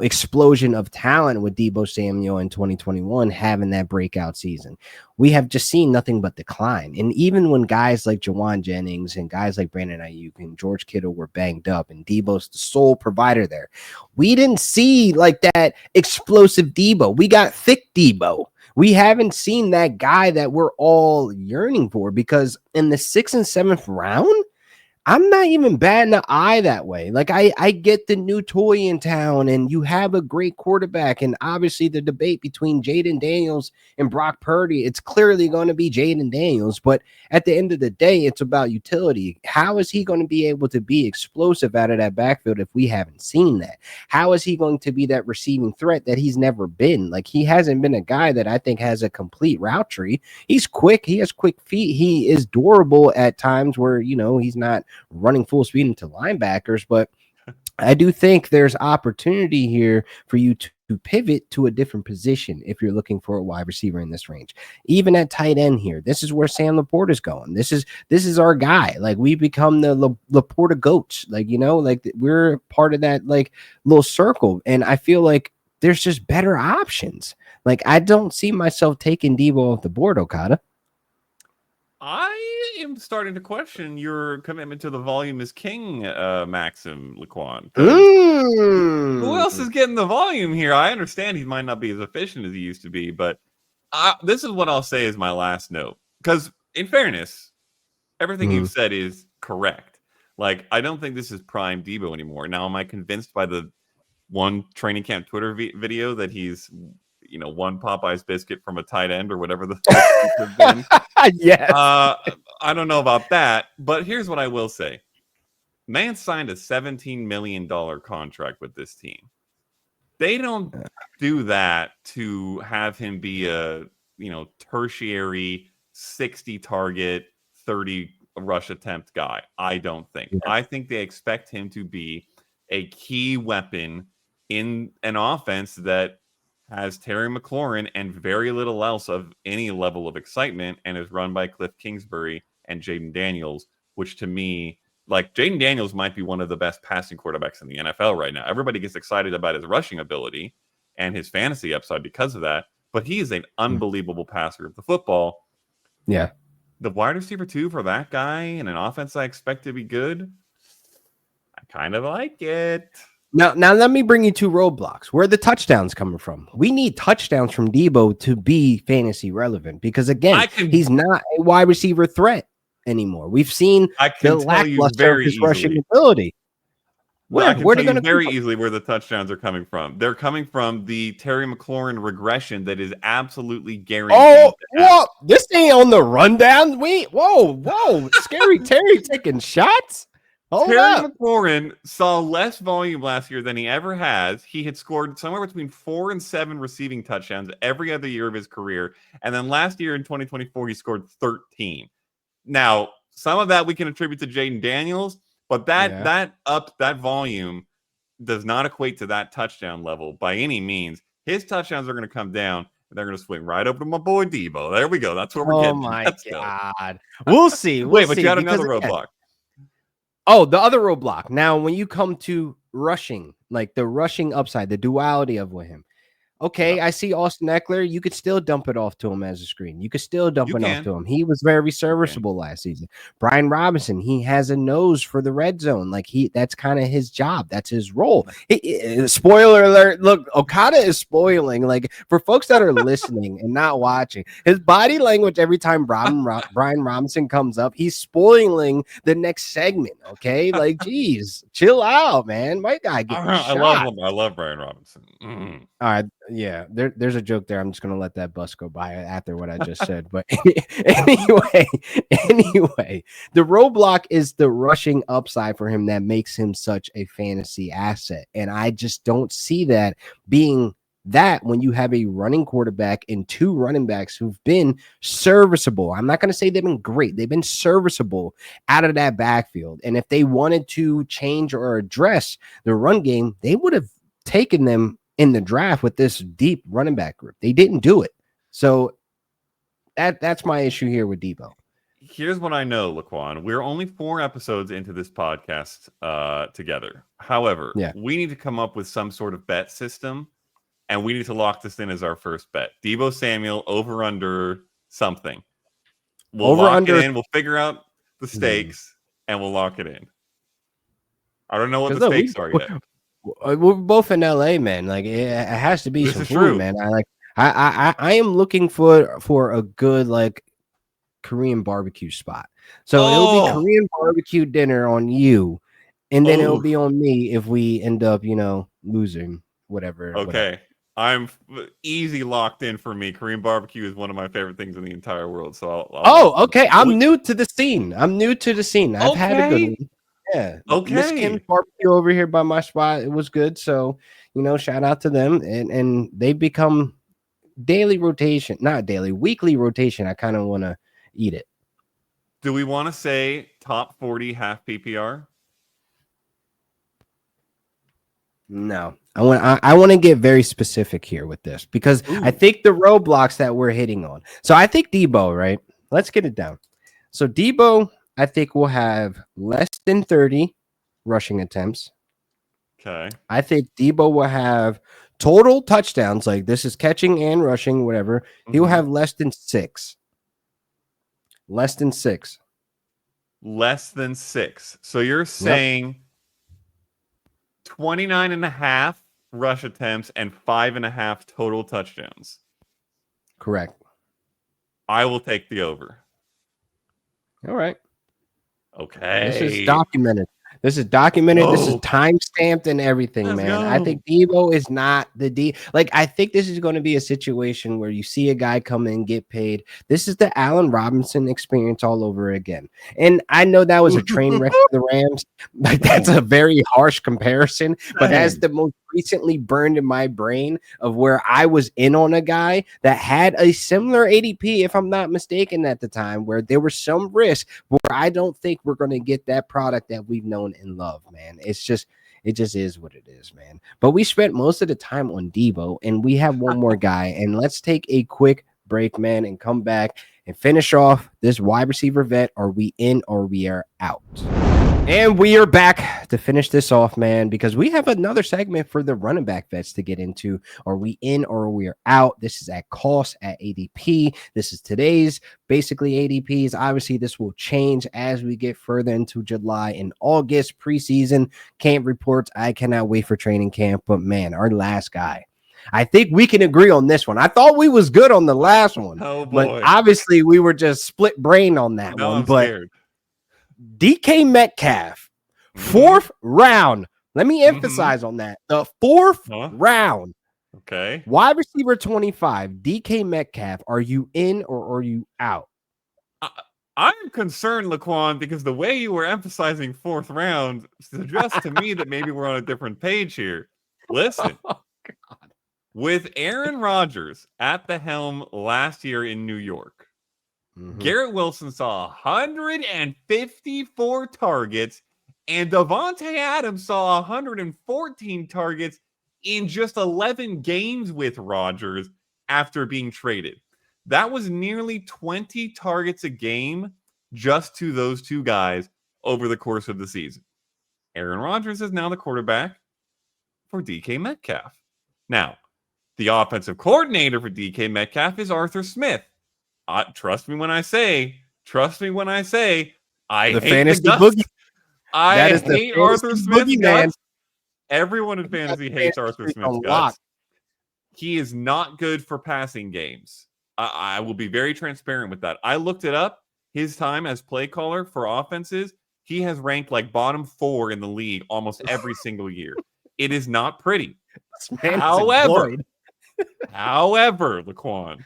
explosion of talent with Deebo Samuel in 2021 having that breakout season. We have just seen nothing but decline. And even when guys like Juwan Jennings and guys like Brandon Ayuk and George Kittle were banged up and Deebo's the sole provider there, we didn't see like that explosive Deebo. We got thick Deebo. We haven't seen that guy that we're all yearning for because in the 6th and 7th round, I'm not even batting an eye that way. Like I get the new toy in town and you have a great quarterback. And obviously the debate between Jaden Daniels and Brock Purdy, it's clearly going to be Jaden Daniels. But at the end of the day, it's about utility. How is he going to be able to be explosive out of that backfield if we haven't seen that? How is he going to be that receiving threat that he's never been? Like he hasn't been a guy that I think has a complete route tree. He's quick. He has quick feet. He is durable at times where, he's not running full speed into linebackers, but I do think there's opportunity here for you to pivot to a different position if you're looking for a wide receiver in this range. Even at tight end here, this is where Sam Laporta is going. This is our guy. Like we become the Laporta goats. Like we're part of that like little circle, and I feel like there's just better options. Like I don't see myself taking Deebo off the board, Okada. I am starting to question your commitment to the volume is king maxim, Laquan. Who else is getting the volume here? I understand he might not be as efficient as he used to be, but this is what I'll say is my last note. Because in fairness, everything you've said is correct. Like, I don't think this is prime Deebo anymore. Now, am I convinced by the one training camp Twitter video that he's one Popeye's biscuit from a tight end or whatever the have been? Yes. I don't know about that, but here's what I will say. Man signed a $17 million contract with this team. They don't do that to have him be a, tertiary 60 target, 30 rush attempt guy. I don't think. Yeah. I think they expect him to be a key weapon in an offense that has Terry McLaurin and very little else of any level of excitement and is run by Cliff Kingsbury and Jaden Daniels, which to me, like Jaden Daniels might be one of the best passing quarterbacks in the NFL right now. Everybody gets excited about his rushing ability and his fantasy upside because of that, but he is an unbelievable passer of the football. Yeah. The wide receiver 2 for that guy and an offense I expect to be good. I kind of like it. Now let me bring you two roadblocks. Where are the touchdowns coming from? We need touchdowns from Debo to be fantasy relevant because again, I can he's not a wide receiver threat anymore. We've seen I the can tell you lackluster of very his rushing easily. ability. I Where? can Where are tell they you going to come very from? easily where the touchdowns are coming from. They're coming from the Terry McLaurin regression that is absolutely Oh, guaranteed to happen. whoa! This ain't on the rundown. Wait, whoa! Scary Terry taking shots. Hold Terry up. McLaurin saw less volume last year than he ever has. He had scored somewhere between 4 and 7 receiving touchdowns every other year of his career. And then last year in 2024, he scored 13. Now, some of that we can attribute to Jaden Daniels, but Yeah. that volume does not equate to that touchdown level by any means. His touchdowns are going to come down, and they're going to swing right over to my boy Debo. There we go. That's where we're Oh getting. my Let's go. God. We'll see. We'll Wait, but you see. had Because another again, roadblock. oh, the other roadblock. Now, when you come to rushing, like the rushing upside, the duality of with him. Yeah, Okay, I see Austin Eckler. You could still dump it off to him as a screen. You could still dump you it off can. to him. He was very You can. serviceable last season. Brian Robinson, he has a nose for the red zone. Like that's kind of his job. That's his role. Spoiler alert. Look, Okada is spoiling. Like for folks that are listening and not watching, his body language every time Brian Robinson comes up, he's spoiling the next segment. Okay, like geez, chill out, man. My guy getting I shot. love Brian Robinson. Mm. All right, yeah, there's a joke there. I'm just gonna let that bus go by after what I just said. But anyway, the roadblock is the rushing upside for him that makes him such a fantasy asset, and I just don't see that being that when you have a running quarterback and two running backs who've been serviceable. I'm not gonna say they've been great; they've been serviceable out of that backfield. And if they wanted to change or address the run game, they would have taken them in the draft with this deep running back group. They didn't do it. So that's my issue here with Debo. Here's what I know, Laquan. We're only 4 episodes into this podcast together. However, Yeah. we need to come up with some sort of bet system, and we need to lock this in as our first bet. Debo Samuel over under something. We'll Over lock under it in. We'll figure out the stakes, and we'll lock it in. I don't know what the look, stakes are yet. we're both in LA, man. Like it has to be This some is food, true. man. I am looking for a good like Korean barbecue spot. So it'll be Oh, Korean barbecue dinner on you, and then it'll oh, be on me if we end up, losing whatever. okay. I'm easy locked in for me. Korean barbecue is one of my favorite things in the entire world. So Oh, okay. I'm new to the scene. I've had a good okay. one. Yeah. Miss Kim's Okay. barbecue over here by my spot. It was good. So, shout out to them. And they become daily rotation, not daily, weekly rotation. I kind of want to eat it. Do we want to say top 40 half PPR? No. I want to get very specific here with this because I Ooh. think the roadblocks that we're hitting on. So I think Debo, right? Let's get it down. So Debo, I think will have less than 30 rushing attempts. Okay. I think Debo will have total touchdowns, like this is catching and rushing, whatever. He will Mm-hmm. have less than 6. Less than 6. Less than 6. So you're Yep. saying 29 and a half rush attempts and 5.5 total touchdowns. Correct. I will take the over. All right. Okay. This is documented. This is documented. This is time stamped and everything, Let's man. I go. think Debo is not the D. Like, I think this is going to be a situation where you see a guy come in, get paid. This is the Allen Robinson experience all over again. And I know that was a train wreck for the Rams. Like, that's a very harsh comparison, but that's the most recently burned in my brain of where I was in on a guy that had a similar ADP, if I'm not mistaken, at the time, where there was some risk where I don't think we're going to get that product that we've known and love, man. It just is what it is, man. But we spent most of the time on Debo, and we have one more guy. And let's take a quick break, man, and come back and finish off this wide receiver vet. Are we in or we are out? And we are back to finish this off, man, because we have another segment for the running back bets to get into. Are we in or are we out? This is at cost at ADP. This is today's basically ADPs. Obviously, this will change as we get further into July and August. Preseason camp reports. I cannot wait for training camp. But man, our last guy. I think we can agree on this one. I thought we was good on the last one, Oh but boy. obviously we were just split brain on that Now one. I'm But scared. DK Metcalf, fourth round. Let me emphasize on that. The fourth round. Okay. Wide receiver 25, DK Metcalf. Are you in or are you out? I'm concerned, Laquan, because the way you were emphasizing fourth round suggests to me that maybe we're on a different page here. Listen. Oh, God. With Aaron Rodgers at the helm last year in New York, Garrett Wilson saw 154 targets, and Devontae Adams saw 114 targets in just 11 games with Rodgers after being traded. That was nearly 20 targets a game just to those two guys over the course of the season. Aaron Rodgers is now the quarterback for DK Metcalf. Now, the offensive coordinator for DK Metcalf is Arthur Smith. Trust me when I say, I hate the guts. Boogie. I hate Arthur Smith's guts. Everyone in fantasy hates Arthur Smith's guts. He is not good for passing games. I will be very transparent with that. I looked it up. His time as play caller for offenses, he has ranked like bottom 4 in the league almost every single year. It is not pretty. However, Laquan,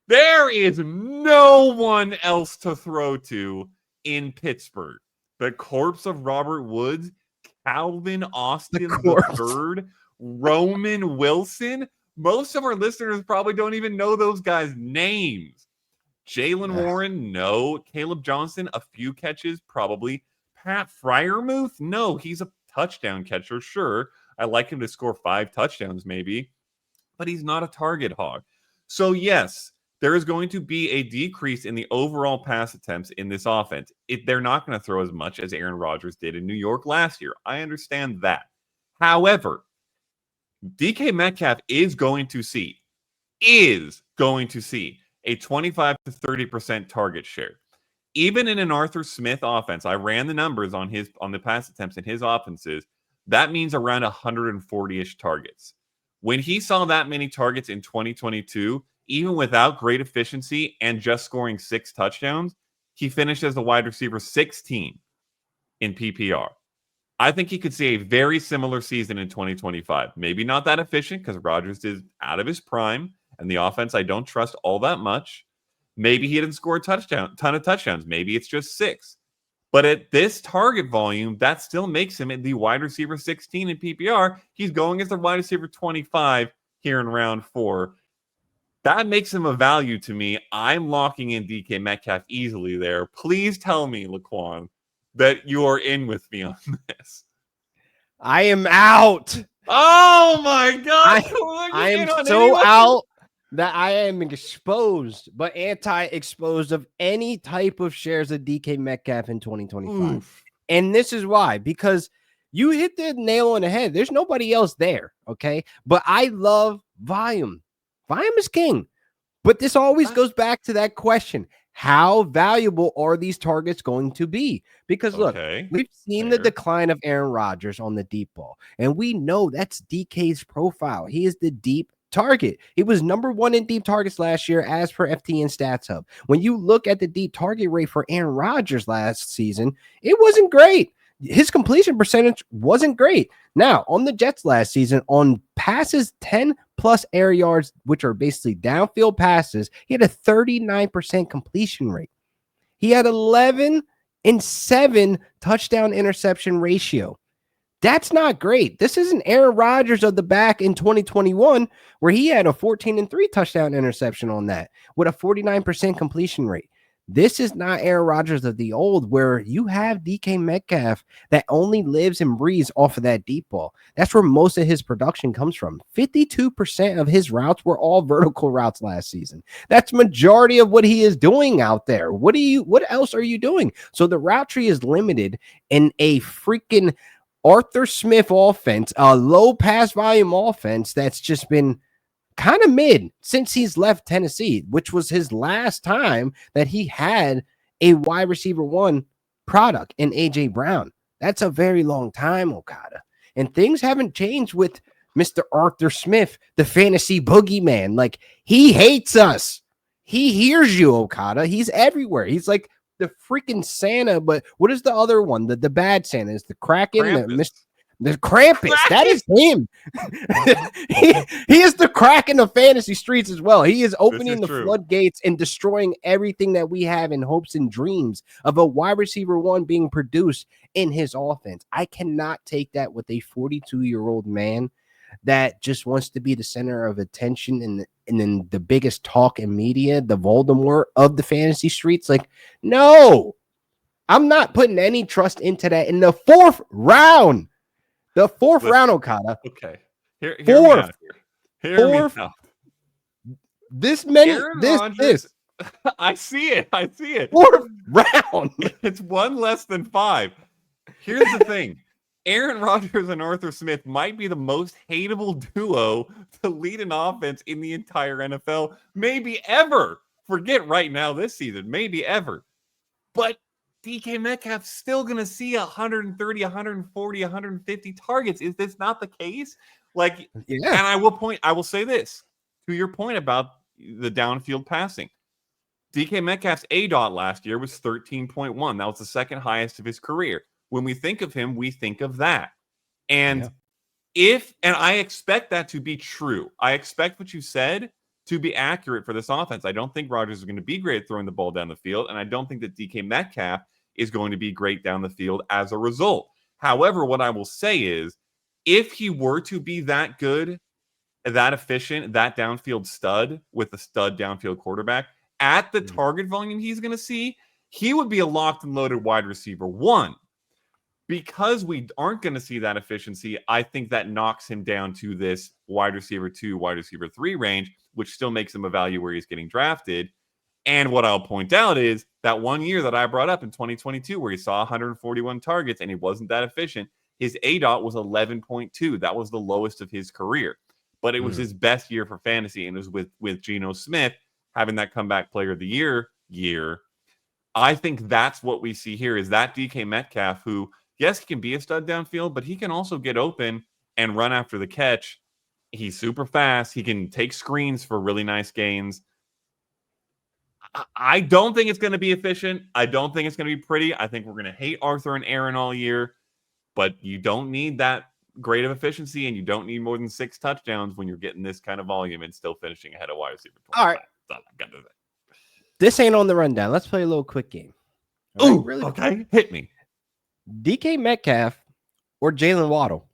there is no one else to throw to in Pittsburgh. The corpse of Robert Woods, Calvin Austin III, Roman Wilson. Most of our listeners probably don't even know those guys' names. Jalen Warren, no. Caleb Johnson, a few catches, probably. Pat Freiermuth, no. He's a touchdown catcher, sure. I like him to score 5 touchdowns, maybe. But he's not a target hog. So, yes, there is going to be a decrease in the overall pass attempts in this offense. They're not going to throw as much as Aaron Rodgers did in New York last year. I understand that. However, DK Metcalf is going to see a 25 to 30% target share. Even in an Arthur Smith offense, I ran the numbers on the pass attempts in his offenses. That means around 140-ish targets. When he saw that many targets in 2022, even without great efficiency and just scoring 6 touchdowns, he finished as the wide receiver 16 in PPR. I think he could see a very similar season in 2025. Maybe not that efficient because Rodgers is out of his prime and the offense I don't trust all that much. Maybe he didn't score a ton of touchdowns. Maybe it's just 6. But at this target volume, that still makes him the wide receiver 16 in PPR. He's going as the wide receiver 25 here in round 4. That makes him a value to me. I'm locking in DK Metcalf easily there. Please tell me, Laquan, that you are in with me on this. I am out. Oh my God. I am so out that I am exposed, but anti-exposed of any type of shares of DK Metcalf in 2025. Oof. And this is why, because you hit the nail on the head. There's nobody else there, okay? But I love volume. Volume is king. But this always goes back to that question. How valuable are these targets going to be? Because look, we've seen the decline of Aaron Rodgers on the deep ball, and we know that's DK's profile. He is the deep target. He was number 1 in deep targets last year as per FTN Stats Hub. When you look at the deep target rate for Aaron Rodgers last season, it wasn't great. His completion percentage wasn't great. Now, on the Jets last season, on passes 10 plus air yards, which are basically downfield passes, he had a 39% completion rate. He had 11 and 7 touchdown interception ratio. That's not great. This isn't Aaron Rodgers of the back in 2021, where he had a 14 and 3 touchdown interception on that with a 49% completion rate. This is not Aaron Rodgers of the old, where you have DK Metcalf that only lives and breathes off of that deep ball. That's where most of his production comes from. 52% of his routes were all vertical routes last season. That's majority of what he is doing out there. What else are you doing? So the route tree is limited in a freaking Arthur Smith offense, a low pass volume offense that's just been kind of mid since he's left Tennessee, which was his last time that he had a wide receiver one product in AJ Brown. That's a very long time, Okada. And things haven't changed with Mr. Arthur Smith, the fantasy boogeyman. Like, he hates us. He hears you, Okada. He's everywhere. He's like the freaking Santa, but what is the other one? The bad Santa is the Kraken, the Krampus. That is him. he is the crack in the fantasy streets as well. He is opening the floodgates and destroying everything that we have in hopes and dreams of a wide receiver one being produced in his offense. I cannot take that with a 42-year-old man that just wants to be the center of attention and then the biggest talk in media, the Voldemort of the fantasy streets. Like, no, I'm not putting any trust into that in the 4th round. The 4th round, Okada. Okay. Hear me out here. Hear me out. This many. Aaron this. Rodgers, I see it. 4th round. It's one less than 5. Here's the thing. Aaron Rodgers and Arthur Smith might be the most hateable duo to lead an offense in the entire NFL, maybe ever. Forget right now this season, maybe ever. But DK Metcalf's still going to see 130, 140, 150 targets. Is this not the case? Like, yeah. And I will say this to your point about the downfield passing. DK Metcalf's ADOT last year was 13.1. That was the second highest of his career. When we think of him, we think of that. And I expect that to be true. I expect what you said to be accurate for this offense. I don't think Rodgers is going to be great at throwing the ball down the field, and I don't think that DK Metcalf is going to be great down the field as a result. However, what I will say is, if he were to be that good, that efficient, that downfield stud with a stud downfield quarterback at the target volume he's going to see, he would be a locked and loaded wide receiver one. Because we aren't going to see that efficiency, I think that knocks him down to this wide receiver 2, wide receiver 3 range, which still makes him a value where he's getting drafted. And what I'll point out is that 1 year that I brought up in 2022 where he saw 141 targets and he wasn't that efficient, his ADOT was 11.2. That was the lowest of his career. But it was his best year for fantasy, and it was with Geno Smith having that comeback player of the year. I think that's what we see here is that DK Metcalf, who, yes, he can be a stud downfield, but he can also get open and run after the catch. He's super fast. He can take screens for really nice gains. I don't think it's going to be efficient. I don't think it's going to be pretty. I think we're going to hate Arthur and Aaron all year, but you don't need that great of efficiency, and you don't need more than 6 touchdowns when you're getting this kind of volume and still finishing ahead of wide receiver 25. All right. This ain't on the rundown. Let's play a little quick game. Oh, right, really? Okay. Hit me. DK Metcalf or Jalen Waddle?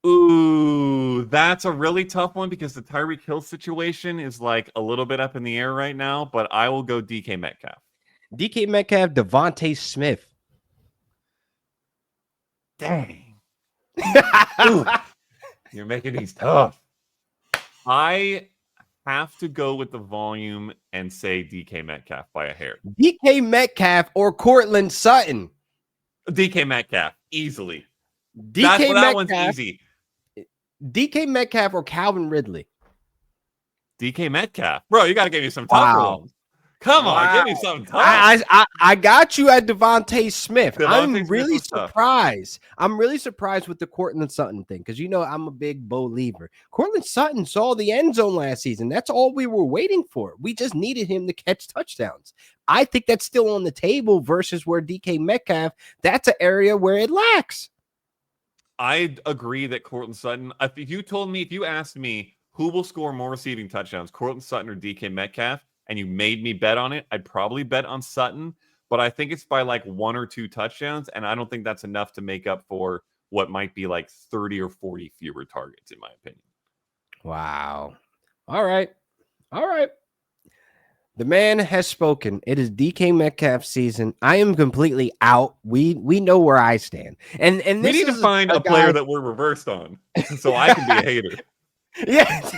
Ooh, that's a really tough one because the Tyreek Hill situation is like a little bit up in the air right now, but I will go DK Metcalf. DK Metcalf, Devontae Smith. Dang. Ooh, you're making these tough. I have to go with the volume and say DK Metcalf by a hair. DK Metcalf or Cortland Sutton? DK Metcalf, easily. That one's easy. DK Metcalf or Calvin Ridley? DK Metcalf. Bro, you got to give me some tougher ones. Come on, give me something tough. I got you at Devontae Smith. I'm really surprised. I'm really surprised with the Cortland Sutton thing because, you know, I'm a big believer. Cortland Sutton saw the end zone last season. That's all we were waiting for. We just needed him to catch touchdowns. I think that's still on the table versus where DK Metcalf, that's an area where it lacks. I agree that Cortland Sutton, if you asked me who will score more receiving touchdowns, Cortland Sutton or DK Metcalf, and you made me bet on it, I'd probably bet on Sutton, but I think it's by like 1 or 2 touchdowns, and I don't think that's enough to make up for what might be like 30 or 40 fewer targets, in my opinion. Wow. All right. The man has spoken. It is DK Metcalf season. I am completely out. We know where I stand. And We this need to is find a a player guy. that we're reversed on so I can be a hater. Yeah.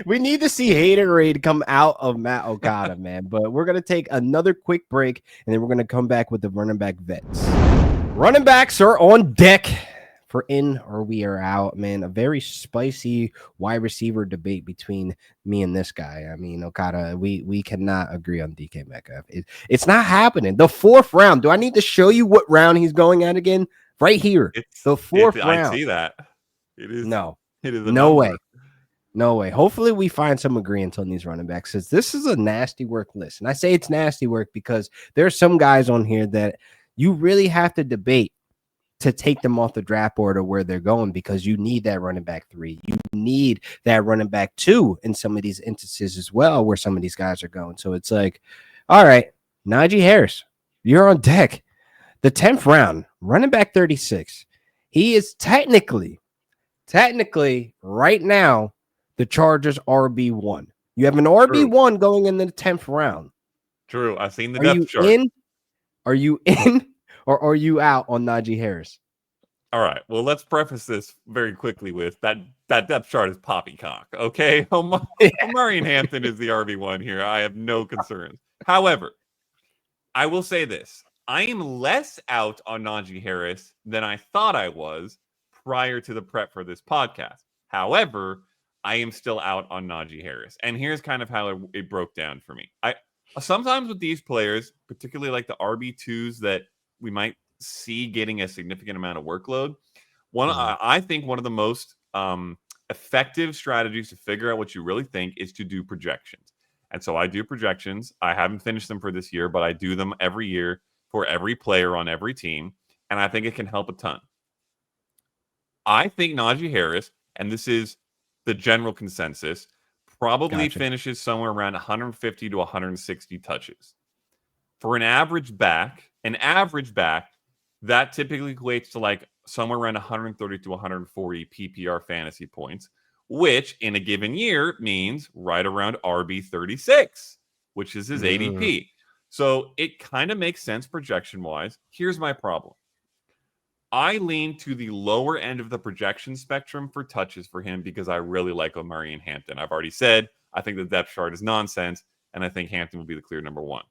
We need to see haterade come out of Matt Okada, man. But we're gonna take another quick break and then we're gonna come back with the running back vets. Running backs are on deck for in or we are out, man. A very spicy wide receiver debate between me and this guy. I mean, Okada, we cannot agree on DK Metcalf. It's not happening. The fourth round. Do I need to show you what round he's going at again? Right here. The It's fourth I round. see that. It is No, it is a no number. way. No way. Hopefully, we find some agreement on these running backs because this is a nasty work list. And I say it's nasty work because there are some guys on here that you really have to debate to take them off the draft board or where they're going because you need that running back 3. You need that running back 2 in some of these instances as well where some of these guys are going. So it's like, all right, Najee Harris, you're on deck. The 10th round, running back 36. He is technically right now the Chargers RB1. You have an True. RB1 going in the 10th round. True. I've seen the Are depth you chart. in? Are you in or are you out on Najee Harris? All right. Well, let's preface this very quickly with that depth chart is poppycock. Okay. Omari Hampton is the RB1 here. I have no concerns. However, I will say this. I am less out on Najee Harris than I thought I was prior to the prep for this podcast. However, I am still out on Najee Harris. And here's kind of how it broke down for me. I sometimes with these players, particularly like the RB2s that we might see getting a significant amount of workload, I think one of the most effective strategies to figure out what you really think is to do projections. And so I do projections. I haven't finished them for this year, but I do them every year for every player on every team. And I think it can help a ton. I think Najee Harris, and this is the general consensus, probably finishes somewhere around 150 to 160 touches. For an average back, that typically equates to like somewhere around 130 to 140 PPR fantasy points, which in a given year means right around RB 36, which is his ADP. So it kind of makes sense projection wise. Here's my problem. I lean to the lower end of the projection spectrum for touches for him because I really like Omari and Hampton. I've already said I think the depth chart is nonsense, and I think Hampton will be the clear number 1.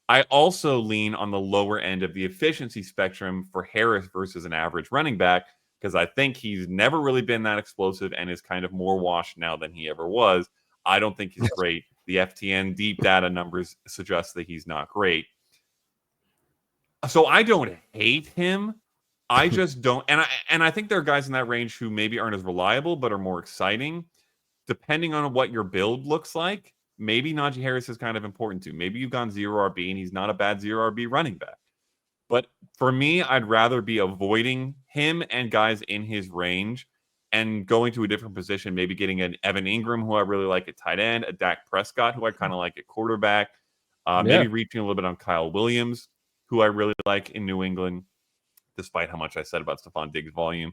I also lean on the lower end of the efficiency spectrum for Harris versus an average running back because I think he's never really been that explosive and is kind of more washed now than he ever was. I don't think he's great. The FTN deep data numbers suggest that he's not great. So I don't hate him. I just don't. And I think there are guys in that range who maybe aren't as reliable but are more exciting. Depending on what your build looks like, maybe Najee Harris is kind of important too. Maybe you've gone 0 RB and he's not a bad 0 RB running back. But for me, I'd rather be avoiding him and guys in his range and going to a different position, maybe getting an Evan Ingram, who I really like at tight end, a Dak Prescott, who I kind of like at quarterback, maybe reaching a little bit on Kyle Williams, who I really like in New England, despite how much I said about Stephon Diggs' volume.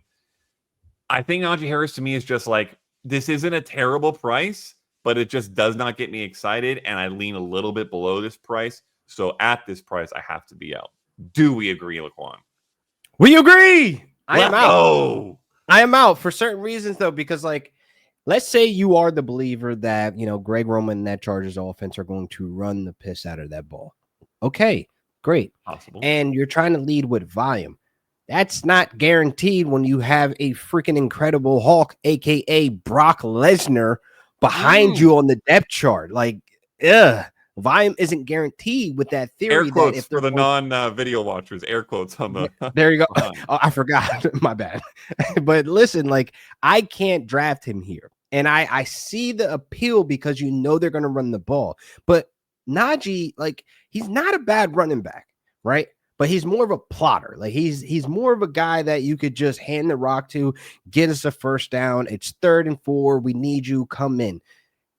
I think Najee Harris to me is just like, this isn't a terrible price, but it just does not get me excited, and I lean a little bit below this price. So at this price, I have to be out. Do we agree, Laquan? We agree. I am out. Oh, I am out for certain reasons, though, because, like, let's say you are the believer that, Greg Roman and that Chargers offense are going to run the piss out of that ball. Okay, great. possible. And you're trying to lead with volume. That's not guaranteed when you have a freaking incredible Hulk, a.k.a. Brock Lesnar, behind you on the depth chart. Like, volume isn't guaranteed with that theory. Air quotes that if for the non-video watchers. Air quotes on the. There you go. Oh, I forgot. My bad. But listen, like, I can't draft him here. And I see the appeal because they're going to run the ball. But Najee, like, he's not a bad running back, right? But he's more of a plotter. Like, he's more of a guy that you could just hand the rock to, get us a first down. It's 3rd and 4. We need you. Come in.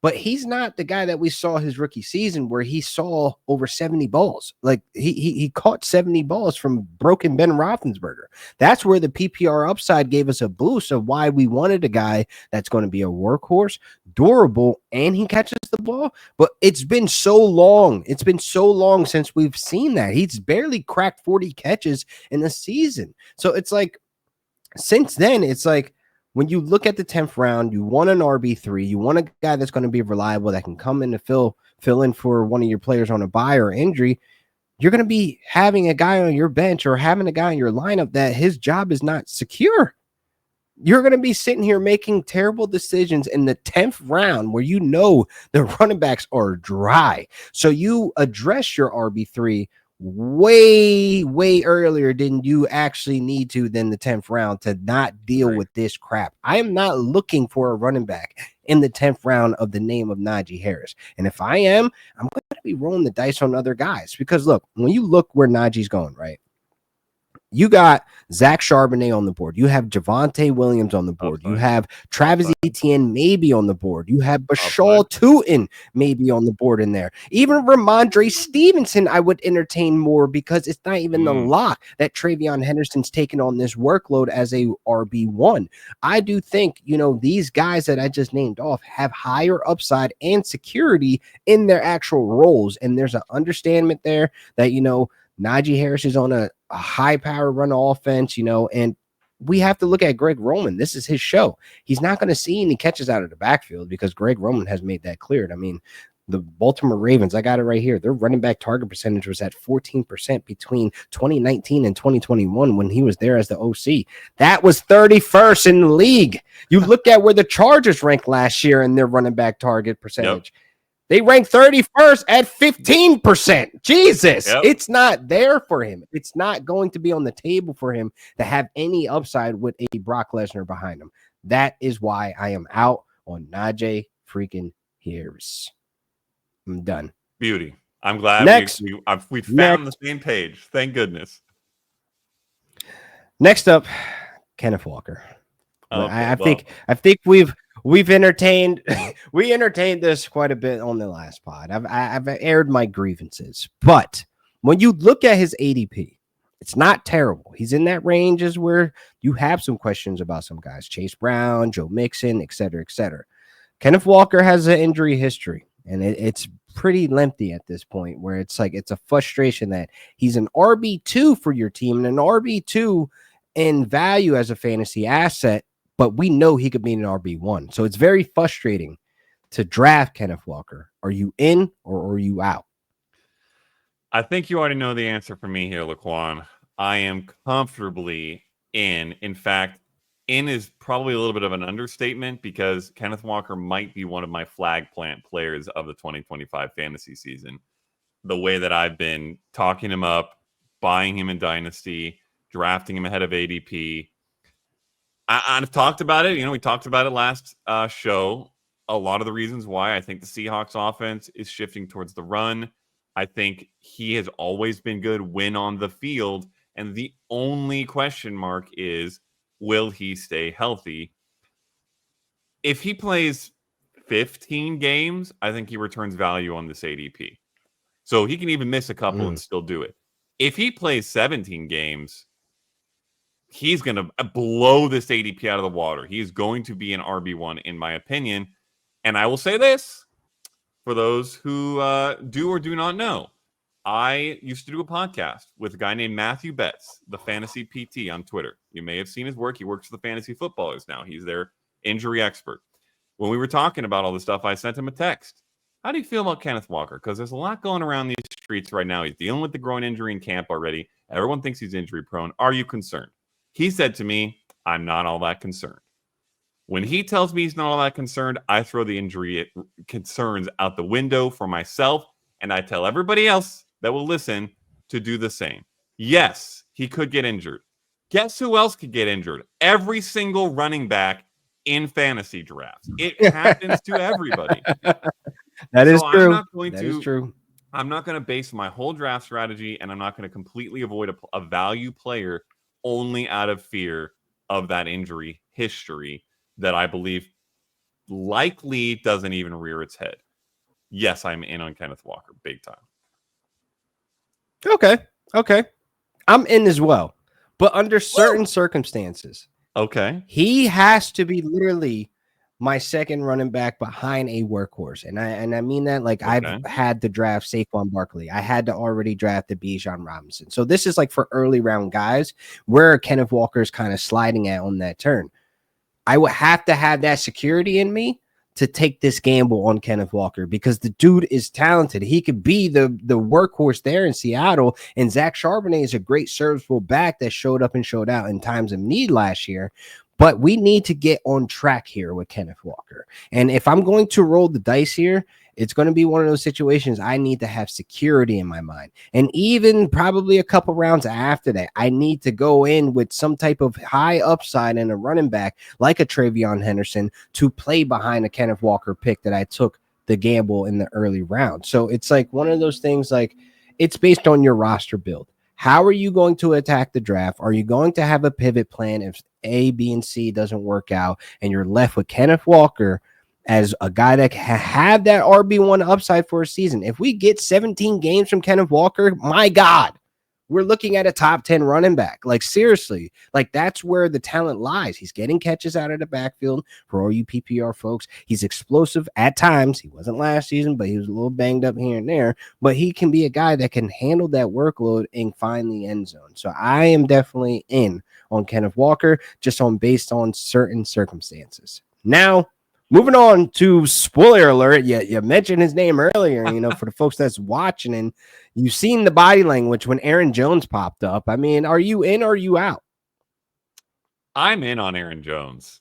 But he's not the guy that we saw his rookie season where he saw over 70 balls. Like he caught 70 balls from broken Ben Roethlisberger. That's where the PPR upside gave us a boost of why we wanted a guy that's going to be a workhorse, durable, and he catches the ball. But it's been so long. It's been so long since we've seen that. He's barely cracked 40 catches in a season. So it's like, since then, it's like when you look at the 10th round, you want an RB3, you want a guy that's going to be reliable that can come in to fill in for one of your players on a bye or injury. You're going to be having a guy on your bench or having a guy in your lineup that his job is not secure. You're going to be sitting here making terrible decisions in the 10th round where you know the running backs are dry. So you address your RB3 way earlier than you actually need to than the 10th round to not deal with this crap. I am not looking for a running back in the 10th round of the name of Najee Harris. And if I am, I'm going to be rolling the dice on other guys because look, when you look where Najee's going, right? You got Zach Charbonnet on the board. You have Javonte Williams on the board. You have Travis Etienne maybe on the board. You have Bashal Tootin maybe on the board in there. Even Ramondre Stevenson, I would entertain more because it's not even the lock that Travion Henderson's taken on this workload as a RB1. I do think, these guys that I just named off have higher upside and security in their actual roles. And there's an understanding there that, Najee Harris is on a high power run offense, and we have to look at Greg Roman. This is his show. He's not going to see any catches out of the backfield because Greg Roman has made that clear. I mean, the Baltimore Ravens, I got it right here. Their running back target percentage was at 14% between 2019 and 2021 when he was there as the OC. That was 31st in the league. You look at where the Chargers ranked last year in their running back target percentage. Yep. They ranked 31st at 15%. Jesus, It's not there for him. It's not going to be on the table for him to have any upside with a Brock Lesnar behind him. That is why I am out on Najee freaking Harris. I'm done. Beauty. I'm glad we found the same page. Thank goodness. Next up, Kenneth Walker. Okay, I think we've entertained we entertained this quite a bit on the last pod. I've aired my grievances, but when you look at his ADP, it's not terrible. He's in that range is where you have some questions about some guys, Chase Brown, Joe Mixon, et cetera, et cetera. Kenneth Walker has an injury history, and it's pretty lengthy at this point where it's like it's a frustration that he's an RB2 for your team and an RB2 in value as a fantasy asset, but we know he could be an RB1. So it's very frustrating to draft Kenneth Walker. Are you in or are you out? I think you already know the answer for me here, Laquan. I am comfortably in. In fact, in is probably a little bit of an understatement because Kenneth Walker might be one of my flag plant players of the 2025 fantasy season. The way that I've been talking him up, buying him in Dynasty, drafting him ahead of ADP. I've talked about it. We talked about it last show. A lot of the reasons why I think the Seahawks offense is shifting towards the run. I think he has always been good when on the field. And the only question mark is, will he stay healthy? If he plays 15 games, I think he returns value on this ADP. So he can even miss a couple and still do it. If he plays 17 games, he's going to blow this ADP out of the water. He's going to be an RB1, in my opinion. And I will say this, for those who do or do not know, I used to do a podcast with a guy named Matthew Betts, the Fantasy PT on Twitter. You may have seen his work. He works for the Fantasy Footballers now. He's their injury expert. When we were talking about all this stuff, I sent him a text. How do you feel about Kenneth Walker? Because there's a lot going around these streets right now. He's dealing with the groin injury in camp already. Everyone thinks he's injury prone. Are you concerned? He said to me, I'm not all that concerned. When he tells me he's not all that concerned, I throw the injury concerns out the window for myself, and I tell everybody else that will listen to do the same. Yes, he could get injured. Guess who else could get injured? Every single running back in fantasy drafts. It happens to everybody. That is true. I'm not going to base my whole draft strategy, and I'm not going to completely avoid a value player only out of fear of that injury history that I believe likely doesn't even rear its head. Yes, I'm in on Kenneth Walker big time. Okay. I'm in as well. But under certain Woo! circumstances, Okay. he has to be literally my second running back behind a workhorse. And I mean that like I've Okay. had to draft Saquon Barkley. I had to already draft the Bijan Robinson. So this is like for early round guys where Kenneth Walker is kind of sliding at on that turn. I would have to have that security in me to take this gamble on Kenneth Walker because the dude is talented. He could be the workhorse there in Seattle. And Zach Charbonnet is a great serviceable back that showed up and showed out in times of need last year. But we need to get on track here with Kenneth Walker. And if I'm going to roll the dice here, it's going to be one of those situations I need to have security in my mind. And even probably a couple rounds after that, I need to go in with some type of high upside in a running back like a Travion Henderson to play behind a Kenneth Walker pick that I took the gamble in the early round. So it's like one of those things like it's based on your roster build. How are you going to attack the draft? Are you going to have a pivot plan if A, B, and C doesn't work out and you're left with Kenneth Walker as a guy that have that RB1 upside for a season? If we get 17 games from Kenneth Walker, my God, we're looking at a top 10 running back. Like, seriously, like that's where the talent lies. He's getting catches out of the backfield for all you PPR folks. He's explosive at times. He wasn't last season, but he was a little banged up here and there. But he can be a guy that can handle that workload and find the end zone. So I am definitely in on Kenneth Walker, just on based on certain circumstances. Now, moving on to spoiler alert, you mentioned his name earlier, for the folks that's watching and you've seen the body language when Aaron Jones popped up. I mean, are you in or are you out? I'm in on Aaron Jones.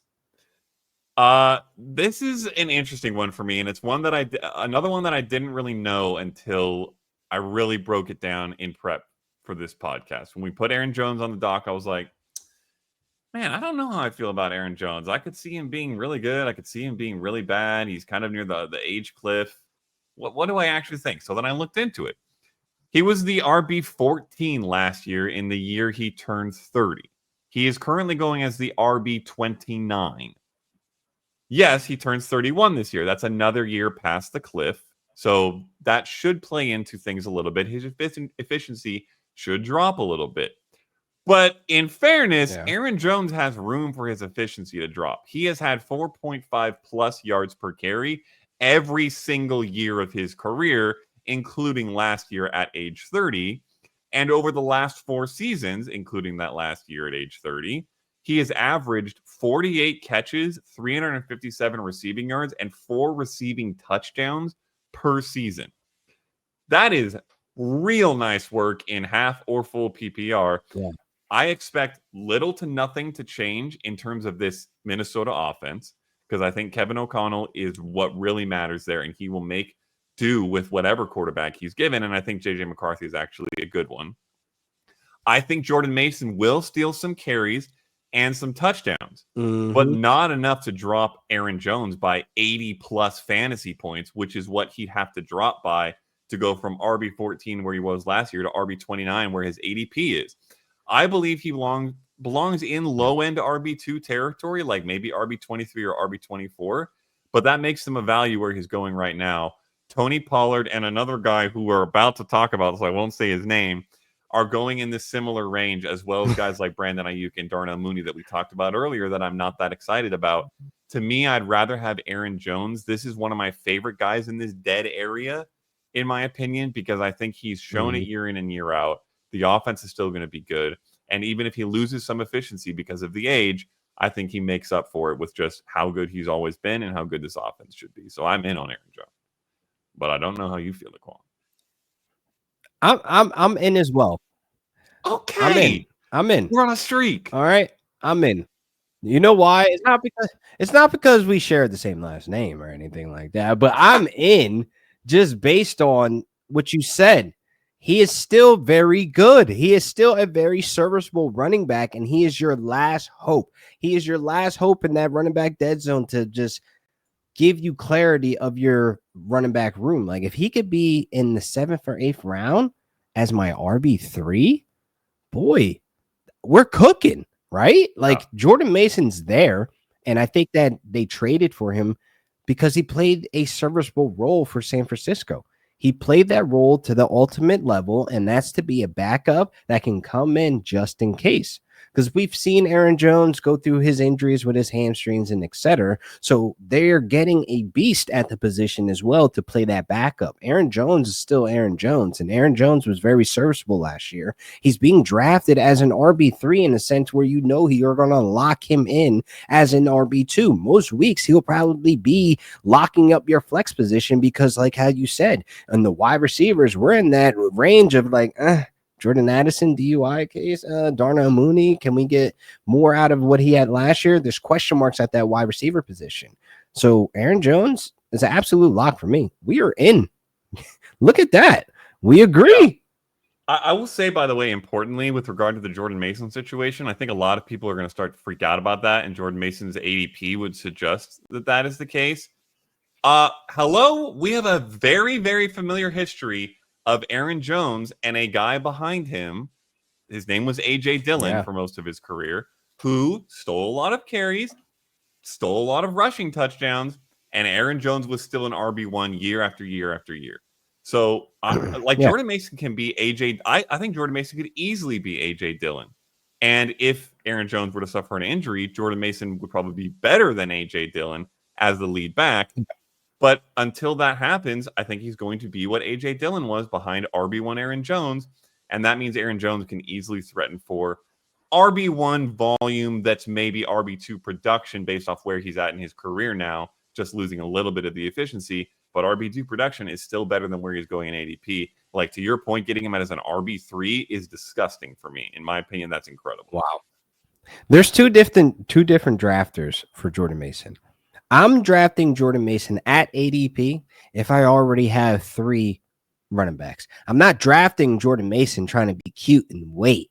This is an interesting one for me, and it's one that another one that I didn't really know until I really broke it down in prep for this podcast. When we put Aaron Jones on the dock, I was like, man, I don't know how I feel about Aaron Jones. I could see him being really good. I could see him being really bad. He's kind of near the age cliff. What do I actually think? So then I looked into it. He was the RB14 last year in the year he turned 30. He is currently going as the RB29. Yes, he turns 31 this year. That's another year past the cliff. So that should play into things a little bit. His efficiency should drop a little bit. But in fairness, Aaron Jones has room for his efficiency to drop. He has had 4.5 plus yards per carry every single year of his career, including last year at age 30. And over the last 4 seasons, including that last year at age 30, he has averaged 48 catches, 357 receiving yards, and 4 receiving touchdowns per season. That is real nice work in half or full PPR. Yeah. I expect little to nothing to change in terms of this Minnesota offense because I think Kevin O'Connell is what really matters there, and he will make do with whatever quarterback he's given, and I think J.J. McCarthy is actually a good one. I think Jordan Mason will steal some carries and some touchdowns, but not enough to drop Aaron Jones by 80-plus fantasy points, which is what he'd have to drop by to go from RB14, where he was last year, to RB29, where his ADP is. I believe he belongs in low-end RB2 territory, like maybe RB23 or RB24, but that makes him a value where he's going right now. Tony Pollard and another guy who we're about to talk about, so I won't say his name, are going in this similar range, as well as guys like Brandon Ayuk and Darnell Mooney that we talked about earlier that I'm not that excited about. To me, I'd rather have Aaron Jones. This is one of my favorite guys in this dead area, in my opinion, because I think he's shown it year in and year out. The offense is still going to be good. And even if he loses some efficiency because of the age, I think he makes up for it with just how good he's always been and how good this offense should be. So I'm in on Aaron Jones. But I don't know how you feel, Laquan. I'm in as well. Okay. I'm in. We're on a streak. All right. I'm in. You know why? It's not because we share the same last name or anything like that, but I'm in just based on what you said. He is still very good. He is still a very serviceable running back, and he is your last hope. He is your last hope in that running back dead zone to just give you clarity of your running back room. Like if he could be in the 7th or 8th round as my RB3, boy, we're cooking, right? Like Jordan Mason's there, and I think that they traded for him because he played a serviceable role for San Francisco. He played that role to the ultimate level, and that's to be a backup that can come in just in case. Because we've seen Aaron Jones go through his injuries with his hamstrings and etc. So they're getting a beast at the position as well to play that backup. Aaron Jones is still Aaron Jones, and Aaron Jones was very serviceable last year. He's being drafted as an RB3 in a sense where you know you're going to lock him in as an RB2. Most weeks he'll probably be locking up your flex position because, like how you said, and the wide receivers, we're in that range of like, Jordan Addison, DUI case, Darnell Mooney. Can we get more out of what he had last year? There's question marks at that wide receiver position. So Aaron Jones is an absolute lock for me. We are in. Look at that. We agree. I will say, by the way, importantly, with regard to the Jordan Mason situation, I think a lot of people are going to start to freak out about that, and Jordan Mason's ADP would suggest that that is the case. Hello, we have a very, very familiar history of Aaron Jones and a guy behind him. His name was A.J. Dillon for most of his career, who stole a lot of carries, stole a lot of rushing touchdowns, and Aaron Jones was still an RB1 year after year after year. So, Jordan Mason can be A.J. I think Jordan Mason could easily be A.J. Dillon. And if Aaron Jones were to suffer an injury, Jordan Mason would probably be better than A.J. Dillon as the lead back. But until that happens, I think he's going to be what A.J. Dillon was behind RB1 Aaron Jones. And that means Aaron Jones can easily threaten for RB1 volume that's maybe RB2 production based off where he's at in his career now, just losing a little bit of the efficiency. But RB2 production is still better than where he's going in ADP. Like, to your point, getting him as an RB3 is disgusting for me. In my opinion, that's incredible. Wow. There's two different drafters for Jordan Mason. I'm drafting Jordan Mason at ADP if I already have 3 running backs. I'm not drafting Jordan Mason trying to be cute and wait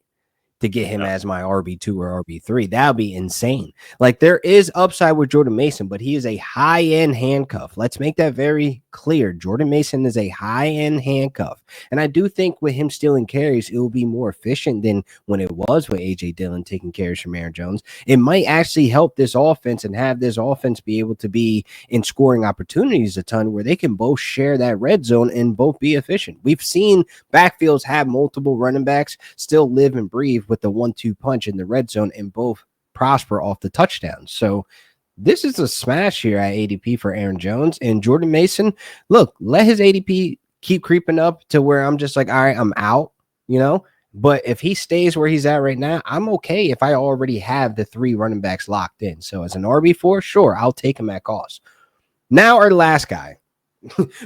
to get him as my RB2 or RB3. That would be insane. Like, there is upside with Jordan Mason, but he is a high-end handcuff. Let's make that very clear. Jordan Mason is a high-end handcuff. And I do think with him stealing carries, it will be more efficient than when it was with A.J. Dillon taking carries from Aaron Jones. It might actually help this offense and have this offense be able to be in scoring opportunities a ton where they can both share that red zone and both be efficient. We've seen backfields have multiple running backs still live and breathe with the 1-2 punch in the red zone and both prosper off the touchdowns. So this is a smash here at ADP for Aaron Jones and Jordan Mason. Look, let his ADP keep creeping up to where I'm just like, all right, I'm out, But if he stays where he's at right now, I'm okay if I already have the 3 running backs locked in. So as an RB4, sure, I'll take him at cost. Now our last guy.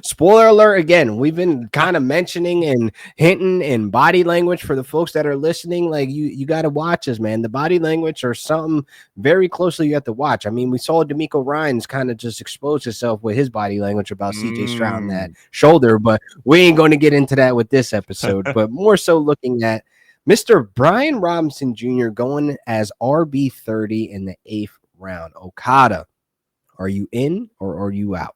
Spoiler alert again. We've been kind of mentioning and hinting in body language for the folks that are listening. Like, you got to watch us, man. The body language or something very closely you have to watch. I mean, we saw D'Amico Ryans kind of just expose himself with his body language about CJ Stroud and that shoulder, but we ain't going to get into that with this episode. But more so looking at Mr. Brian Robinson Jr. going as RB30 in the 8th round. Okada, are you in or are you out?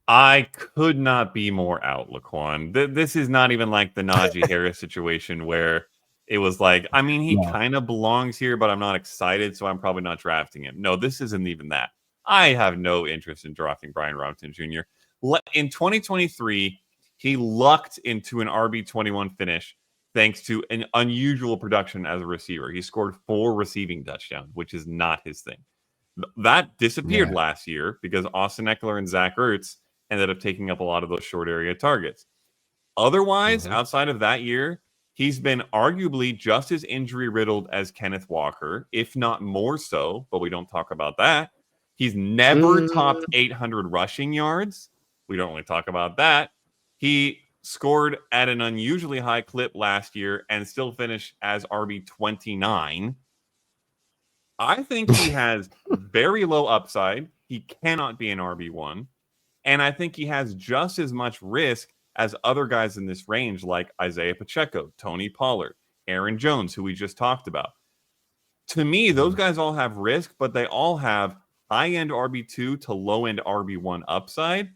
I could not be more out, Laquan. This is not even like the Najee Harris situation where it was like, I mean, he kind of belongs here, but I'm not excited, so I'm probably not drafting him. No, this isn't even that. I have no interest in drafting Brian Robinson Jr. In 2023, he lucked into an RB21 finish thanks to an unusual production as a receiver. He scored 4 receiving touchdowns, which is not his thing. That disappeared last year because Austin Eckler and Zach Ertz ended up taking up a lot of those short area targets. Otherwise, outside of that year, he's been arguably just as injury riddled as Kenneth Walker, if not more so, but we don't talk about that. He's never topped 800 rushing yards. We don't really talk about that. He scored at an unusually high clip last year and still finished as RB29. I think he has very low upside. He cannot be an RB1. And I think he has just as much risk as other guys in this range, like Isaiah Pacheco, Tony Pollard, Aaron Jones, who we just talked about. To me, those guys all have risk, but they all have high-end RB2 to low-end RB1 upside.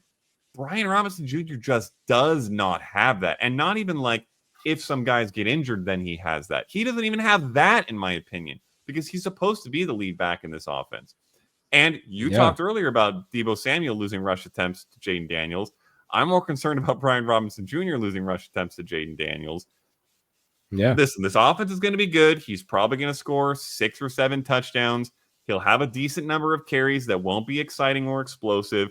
Brian Robinson Jr. just does not have that. And not even like if some guys get injured, then he has that. He doesn't even have that, in my opinion, because he's supposed to be the lead back in this offense. And you Yeah. talked earlier about Debo Samuel losing rush attempts to Jaden Daniels. I'm more concerned about Brian Robinson Jr. losing rush attempts to Jaden Daniels. Yeah. Listen, this offense is going to be good. He's probably going to score 6 or 7 touchdowns. He'll have a decent number of carries that won't be exciting or explosive.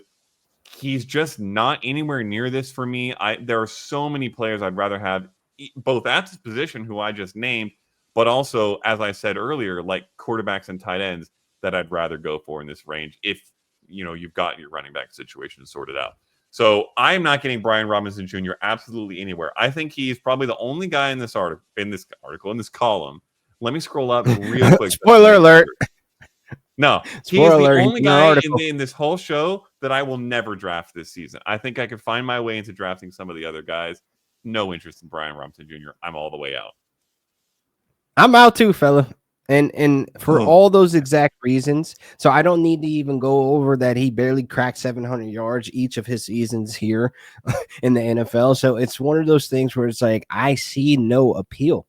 He's just not anywhere near this for me. There are so many players I'd rather have, both at this position, who I just named, but also, as I said earlier, like quarterbacks and tight ends that I'd rather go for in this range if you've got your running back situation sorted out. So I'm not getting Brian Robinson Jr. absolutely anywhere. I think he's probably the only guy in this column. Let me scroll up real quick just to Spoiler make alert. sure. No, he is Spoiler the alert. He's only in our guy article. in this whole show that I will never draft this season. I think I could find my way into drafting some of the other guys. No interest in Brian Robinson Jr. I'm all the way out. I'm out too, fella. And for Oh, all those exact reasons, so I don't need to even go over that he barely cracked 700 yards each of his seasons here in the NFL. So it's one of those things where it's like I see no appeal.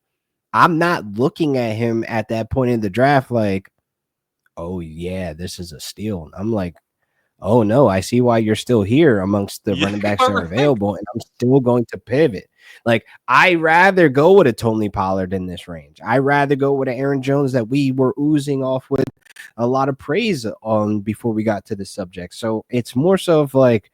I'm not looking at him at that point in the draft like, oh yeah, this is a steal. I'm like, oh no, I see why you're still here amongst the yeah, running backs that are right. available, and I'm still going to pivot. Like I rather go with a Tony Pollard in this range. I rather go with an Aaron Jones that we were oozing off with a lot of praise on before we got to the subject. So it's more so of like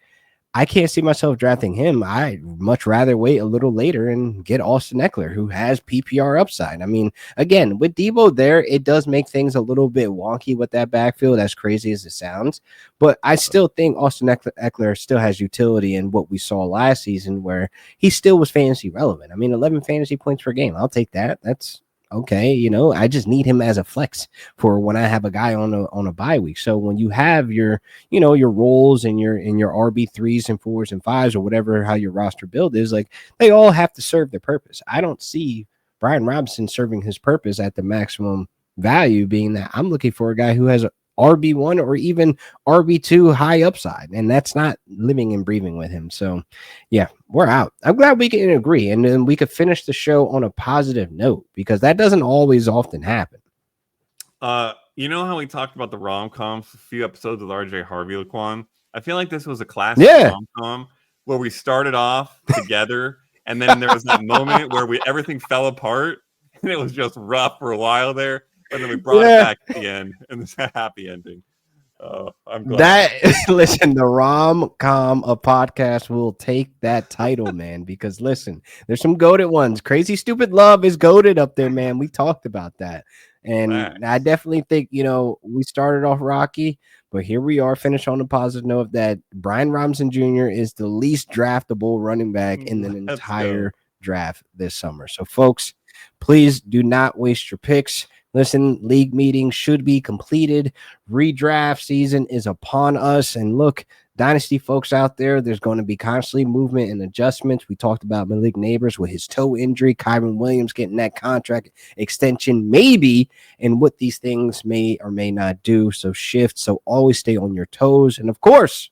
I can't see myself drafting him. I'd much rather wait a little later and get Austin Eckler, who has PPR upside. I mean, again, with Debo there, it does make things a little bit wonky with that backfield, as crazy as it sounds. But I still think Austin Eckler still has utility in what we saw last season, where he still was fantasy relevant. I mean, 11 fantasy points per game. I'll take that. That's okay. I just need him as a flex for when I have a guy on a bye week. So when you have your roles and your RB3s and 4s and 5s or whatever how your roster build is, like they all have to serve their purpose. I don't see Brian Robinson serving his purpose at the maximum value, being that I'm looking for a guy who has RB1 or even RB2 high upside, and that's not living and breathing with him. So yeah, we're out. I'm glad we can agree, and then we could finish the show on a positive note, because that doesn't always often happen. You know how we talked about the rom-coms a few episodes with RJ Harvey Laquan? I feel like this was a classic Yeah. rom-com where we started off together, and then there was that moment where everything fell apart, and it was just rough for a while there, but then we brought it back at the end, and it's a happy ending. Oh, I'm glad. That listen, the rom com a podcast will take that title, man. Because listen, there's some goated ones. Crazy Stupid Love is goated up there, man. We talked about that, and I Facts. definitely think we started off rocky, but here we are, finished on a positive note that Brian Robinson Jr. is the least draftable running back in the Let's go. entire draft this summer. So, folks, please do not waste your picks. Listen, league meetings should be completed. Redraft season is upon us. And look, dynasty folks out there, there's going to be constantly movement and adjustments. We talked about Malik Neighbors with his toe injury, Kyron Williams getting that contract extension, maybe, and what these things may or may not do. So shift. So always stay on your toes. And of course,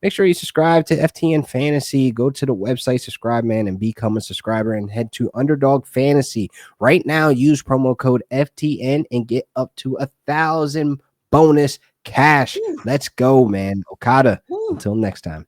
make sure you subscribe to FTN Fantasy. Go to the website, subscribe, man, and become a subscriber, and head to Underdog Fantasy. Right now, use promo code FTN and get up to 1,000 bonus cash. Let's go, man. Okada. Until next time.